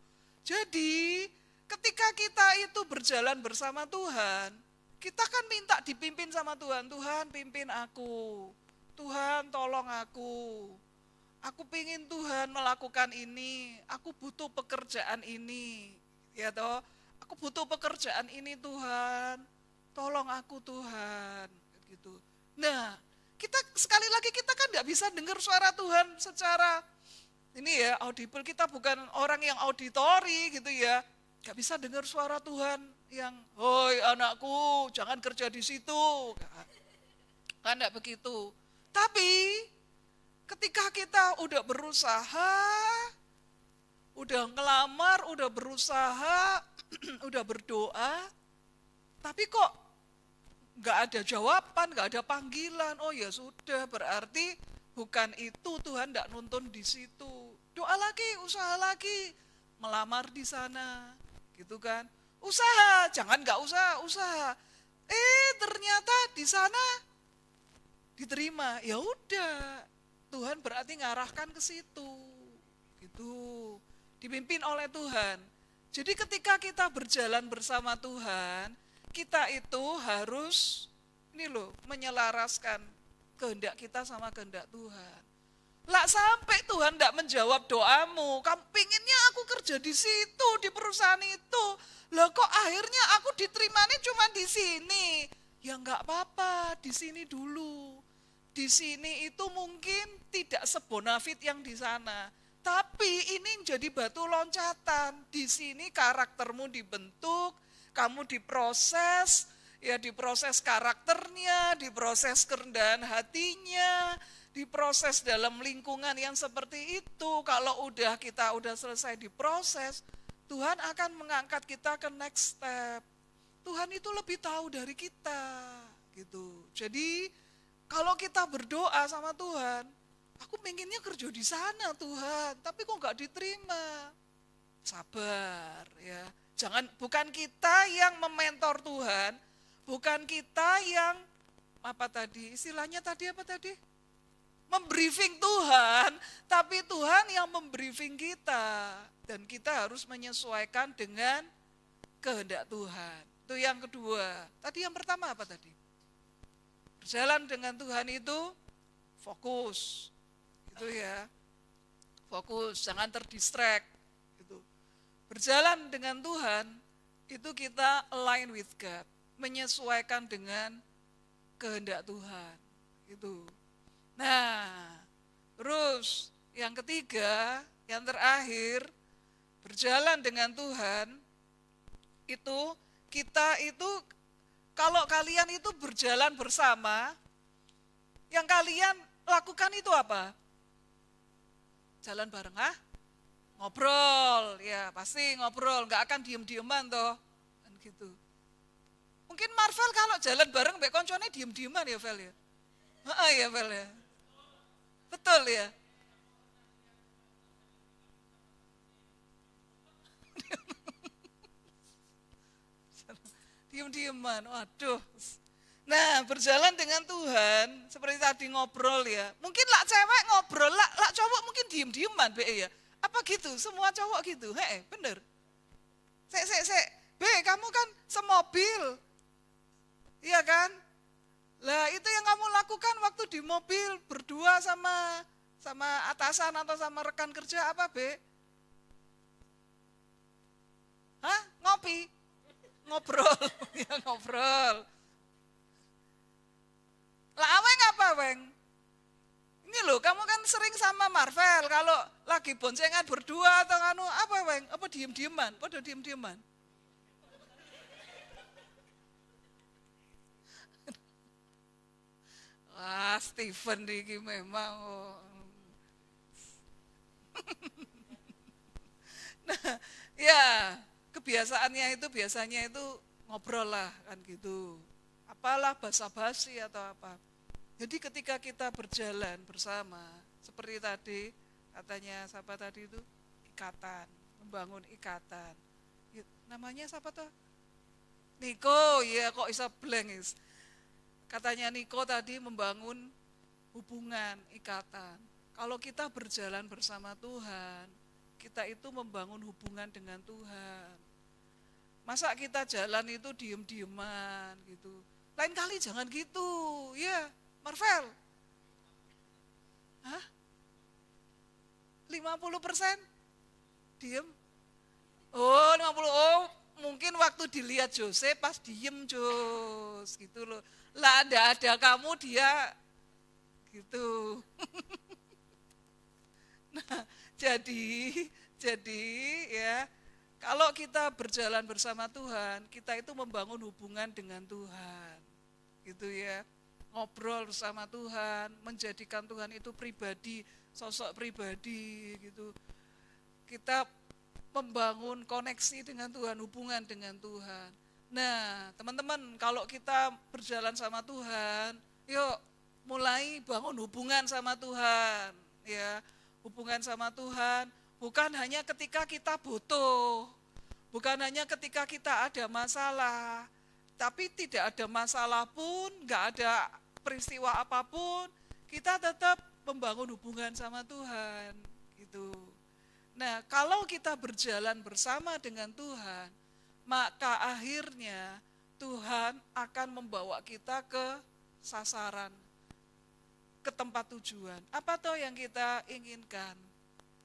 Jadi ketika kita itu berjalan bersama Tuhan, kita kan minta dipimpin sama Tuhan. Tuhan pimpin aku, Tuhan tolong aku. Aku pingin Tuhan melakukan ini, aku butuh pekerjaan ini, ya toh, aku butuh pekerjaan ini Tuhan, tolong aku Tuhan, gitu. Nah, kita sekali lagi kita kan nggak bisa dengar suara Tuhan secara ini ya audible, kita bukan orang yang auditori gitu ya, nggak bisa dengar suara Tuhan yang, hoi anakku jangan kerja di situ, kan nggak begitu. Tapi ketika kita udah berusaha, udah ngelamar, udah berusaha, udah berdoa, tapi kok nggak ada jawaban, nggak ada panggilan, oh ya sudah, berarti bukan itu, Tuhan nggak nuntun di situ. Doa lagi, usaha lagi, melamar di sana, gitu kan? Usaha, jangan nggak usaha. Ternyata di sana diterima, ya udah. Tuhan berarti ngarahkan ke situ, gitu, dipimpin oleh Tuhan. Jadi ketika kita berjalan bersama Tuhan, kita itu harus ini loh, menyelaraskan kehendak kita sama kehendak Tuhan. Lah sampai Tuhan tidak menjawab doamu, kamu pinginnya aku kerja di situ, di perusahaan itu, lah kok akhirnya aku diterimanya cuma di sini, ya nggak apa-apa, di sini dulu. Di sini itu mungkin tidak sebonafit yang di sana. Tapi ini jadi batu loncatan. Di sini karaktermu dibentuk, kamu diproses, ya diproses karakternya, diproses kerendahan hatinya, diproses dalam lingkungan yang seperti itu. Kalau kita udah selesai diproses, Tuhan akan mengangkat kita ke next step. Tuhan itu lebih tahu dari kita, gitu. Jadi kalau kita berdoa sama Tuhan, aku pengennya kerja di sana Tuhan, tapi kok nggak diterima. Sabar ya. Bukan kita yang mementor Tuhan, bukan kita yang istilahnya tadi apa tadi? Membriefing Tuhan, tapi Tuhan yang membriefing kita. Dan kita harus menyesuaikan dengan kehendak Tuhan. Itu yang kedua. Tadi yang pertama apa tadi? Berjalan dengan Tuhan itu fokus. Itu ya. Fokus, jangan terdistract gitu. Berjalan dengan Tuhan itu kita align with God, menyesuaikan dengan kehendak Tuhan. Itu. Nah, terus yang ketiga, yang terakhir, berjalan dengan Tuhan itu kita itu kalau kalian itu berjalan bersama, yang kalian lakukan itu apa? Jalan bareng, ngobrol, ya pasti ngobrol, nggak akan diem-dieman toh, kan gitu. Mungkin Marvel kalau jalan bareng mbak koncone diem-dieman ya Vel ya, ya Vel ya, betul ya. Diem-dieman, waduh. Nah, berjalan dengan Tuhan, seperti tadi ngobrol ya. Mungkin lah cewek ngobrol, lah cowok mungkin diem-dieman, Be ya. Apa gitu? Semua cowok gitu? Bener. Sek. Be, kamu kan semobil. Iya kan? Lah itu yang kamu lakukan waktu di mobil berdua sama atasan atau sama rekan kerja apa, Be? Ngopi? Ngobrol. Ya ngobrol. Lah aweng apa weng? Ini loh, kamu kan sering sama Marvel, kalau lagi boncengan berdua atau apa weng? Apa diem-dieman? Pada diem-dieman. Wah, Steven iki memang. Nah, ya kebiasaannya itu biasanya itu ngobrol lah kan gitu. Apalah basa-basi atau apa. Jadi ketika kita berjalan bersama, seperti tadi katanya siapa tadi itu, ikatan, membangun ikatan. Ya, namanya siapa tuh? Niko, ya kok bisa blank. Katanya Niko tadi membangun hubungan, ikatan. Kalau kita berjalan bersama Tuhan, kita itu membangun hubungan dengan Tuhan. Masa kita jalan itu diem-dieman gitu. Lain kali jangan gitu, ya Marvel. 50% diem? Oh 50, mungkin waktu dilihat Jose pas diem Jos, gitu loh. Lah ada kamu dia, gitu. Nah jadi ya, kalau kita berjalan bersama Tuhan, kita itu membangun hubungan dengan Tuhan, gitu ya. Ngobrol bersama Tuhan, menjadikan Tuhan itu pribadi, sosok pribadi, gitu. Kita membangun koneksi dengan Tuhan, hubungan dengan Tuhan. Nah, teman-teman, kalau kita berjalan sama Tuhan, yuk mulai bangun hubungan sama Tuhan, ya. Hubungan sama Tuhan bukan hanya ketika kita butuh, bukan hanya ketika kita ada masalah, tapi tidak ada masalah pun, nggak ada peristiwa apapun, kita tetap membangun hubungan sama Tuhan, gitu. Nah, kalau kita berjalan bersama dengan Tuhan, maka akhirnya Tuhan akan membawa kita ke sasaran, ke tempat tujuan. Apa toh yang kita inginkan?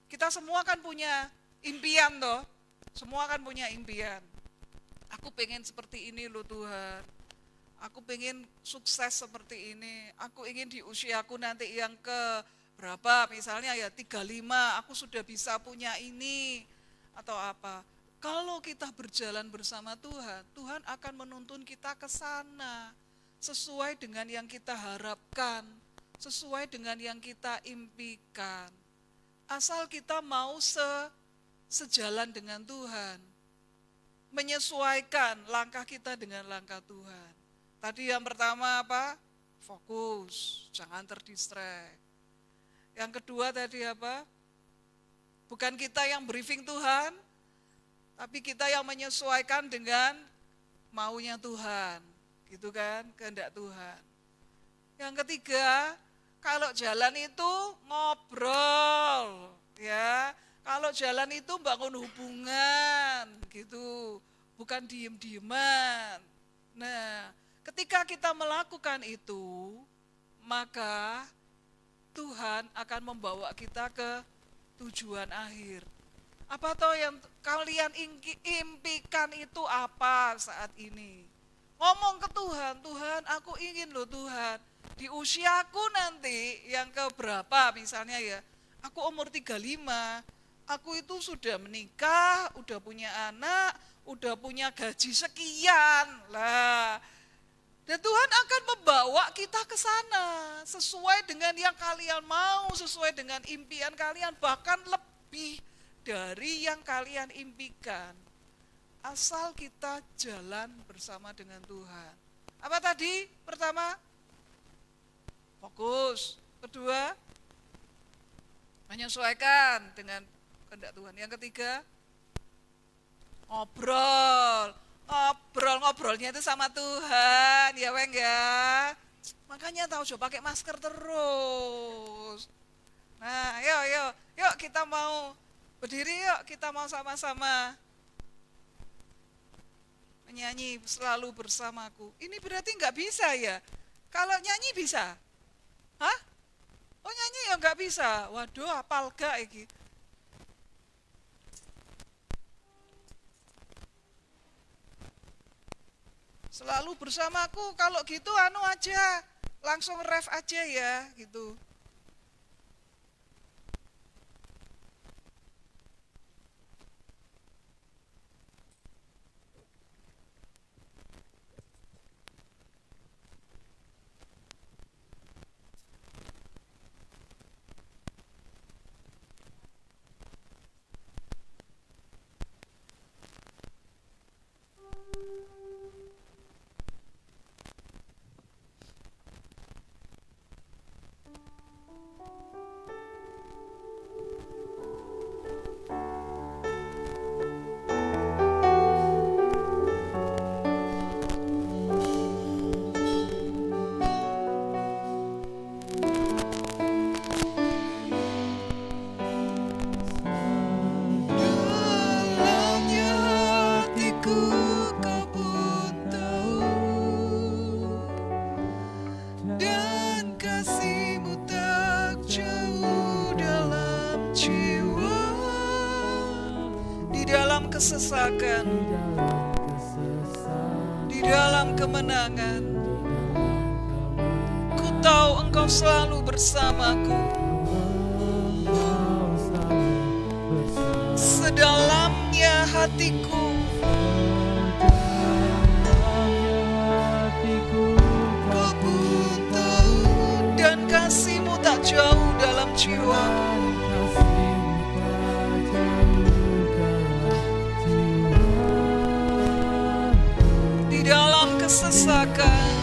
Kita semua kan punya impian toh, semua kan punya impian. Aku pengen seperti ini loh Tuhan, aku pengen sukses seperti ini, aku ingin di usiaku nanti yang berapa misalnya ya 35, aku sudah bisa punya ini atau apa. Kalau kita berjalan bersama Tuhan, Tuhan akan menuntun kita ke sana sesuai dengan yang kita harapkan, sesuai dengan yang kita impikan. Asal kita mau sejalan dengan Tuhan, menyesuaikan langkah kita dengan langkah Tuhan. Tadi yang pertama apa? Fokus, jangan terdistract. Yang kedua tadi apa? Bukan kita yang briefing Tuhan, tapi kita yang menyesuaikan dengan maunya Tuhan, gitu kan, kehendak Tuhan. Yang ketiga, kalau jalan itu ngobrol, ya. Kalau jalan itu bangun hubungan, gitu, bukan diem-dieman. Nah, ketika kita melakukan itu, maka Tuhan akan membawa kita ke tujuan akhir. Apa toh yang kalian impikan itu apa saat ini? Ngomong ke Tuhan, Tuhan aku ingin loh Tuhan, di usiaku nanti yang keberapa misalnya ya, aku umur 35, aku itu sudah menikah, udah punya anak, udah punya gaji sekian lah. Dan Tuhan akan membawa kita ke sana sesuai dengan yang kalian mau, sesuai dengan impian kalian, bahkan lebih dari yang kalian impikan. Asal kita jalan bersama dengan Tuhan. Apa tadi? Pertama, fokus. Kedua, menyesuaikan dengan kehendak Tuhan. Yang ketiga, ngobrolnya itu sama Tuhan, ya Weng ya. Makanya tahu coba pakai masker terus. Nah, yuk kita mau berdiri, yuk kita mau sama-sama menyanyi selalu bersamaku. Ini berarti nggak bisa ya? Kalau nyanyi bisa? Hah? Oh nyanyi ya nggak bisa? Waduh, apal gak iki? Selalu bersamaku, kalau gitu anu aja, langsung ref aja ya, gitu. Kesesakan, di dalam kemenangan, ku tahu Engkau selalu bersamaku. Sedalamnya hatiku, ku pun tahu, dan kasih-Mu tak jauh dalam jiwaku. Kesesakan,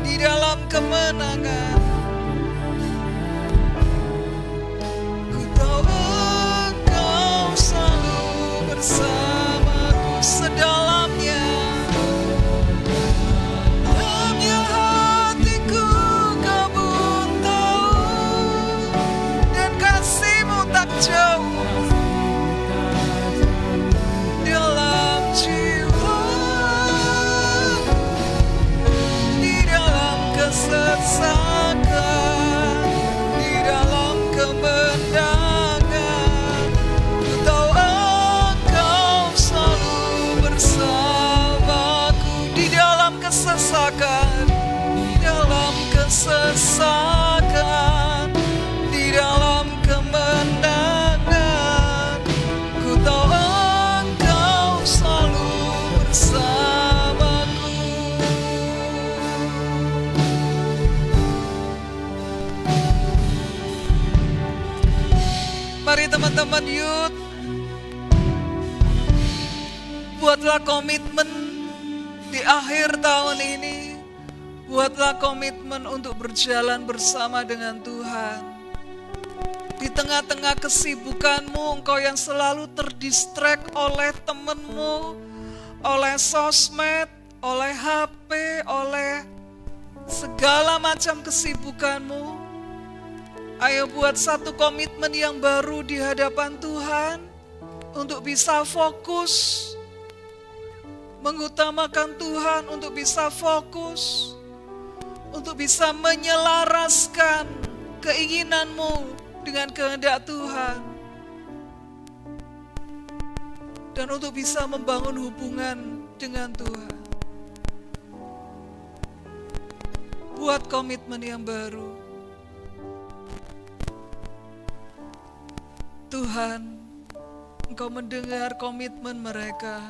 di dalam kemenangan, ku tahu Engkau selalu bersamaku. Sedalamnya hatiku, Kau pun tahu, Mari teman-teman youth, buatlah komitmen di akhir tahun ini. Buatlah komitmen untuk berjalan bersama dengan Tuhan. Di tengah-tengah kesibukanmu, engkau yang selalu terdistract oleh temanmu, oleh sosmed, oleh HP, oleh segala macam kesibukanmu. Ayo buat satu komitmen yang baru di hadapan Tuhan untuk bisa fokus mengutamakan Tuhan, untuk bisa fokus, untuk bisa menyelaraskan keinginanmu dengan kehendak Tuhan. Dan untuk bisa membangun hubungan dengan Tuhan. Buat komitmen yang baru. Tuhan, Engkau mendengar komitmen mereka.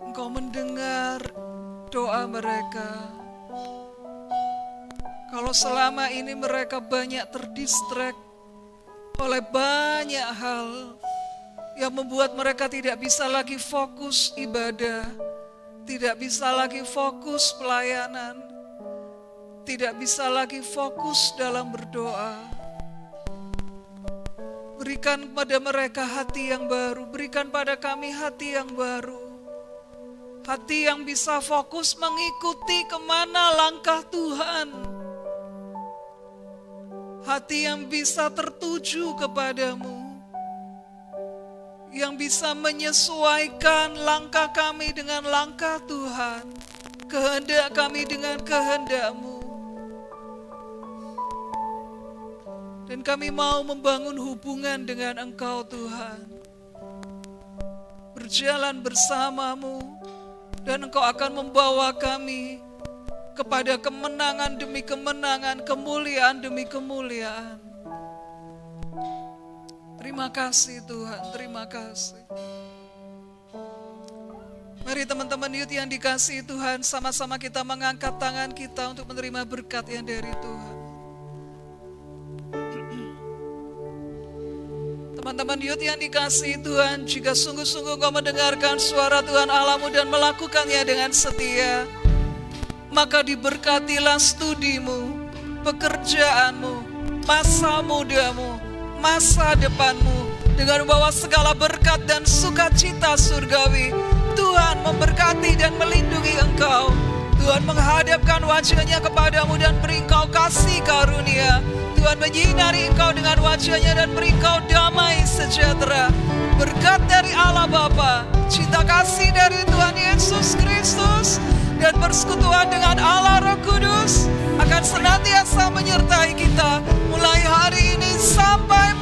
Engkau mendengar doa mereka. Kalau selama ini mereka banyak terdistract oleh banyak hal yang membuat mereka tidak bisa lagi fokus ibadah, tidak bisa lagi fokus pelayanan, tidak bisa lagi fokus dalam berdoa. Berikan kepada mereka hati yang baru, berikan pada kami hati yang baru. Hati yang bisa fokus mengikuti kemana langkah Tuhan. Hati yang bisa tertuju kepadamu. Yang bisa menyesuaikan langkah kami dengan langkah Tuhan. Kehendak kami dengan kehendak-Mu. Dan kami mau membangun hubungan dengan Engkau Tuhan. Berjalan bersama-Mu. Dan Engkau akan membawa kami kepada kemenangan demi kemenangan, kemuliaan demi kemuliaan. Terima kasih Tuhan, terima kasih. Mari teman-teman youth yang dikasihi Tuhan, sama-sama kita mengangkat tangan kita untuk menerima berkat yang dari Tuhan. Teman-teman youth yang dikasihi Tuhan, jika sungguh-sungguh kau mendengarkan suara Tuhan Allahmu dan melakukannya dengan setia, maka diberkatilah studimu, pekerjaanmu, masa mudamu, masa depanmu, dengan membawa segala berkat dan sukacita surgawi. Tuhan memberkati dan melindungi engkau. Tuhan menghadapkan wajahnya kepadamu dan beri engkau kasih karunia. Tuhan menyinari engkau dengan wajahnya dan beri engkau damai sejahtera. Berkat dari Allah Bapa, cinta kasih dari Tuhan Yesus Kristus, dan persekutuan dengan Allah Roh Kudus akan senantiasa menyertai kita mulai hari ini sampai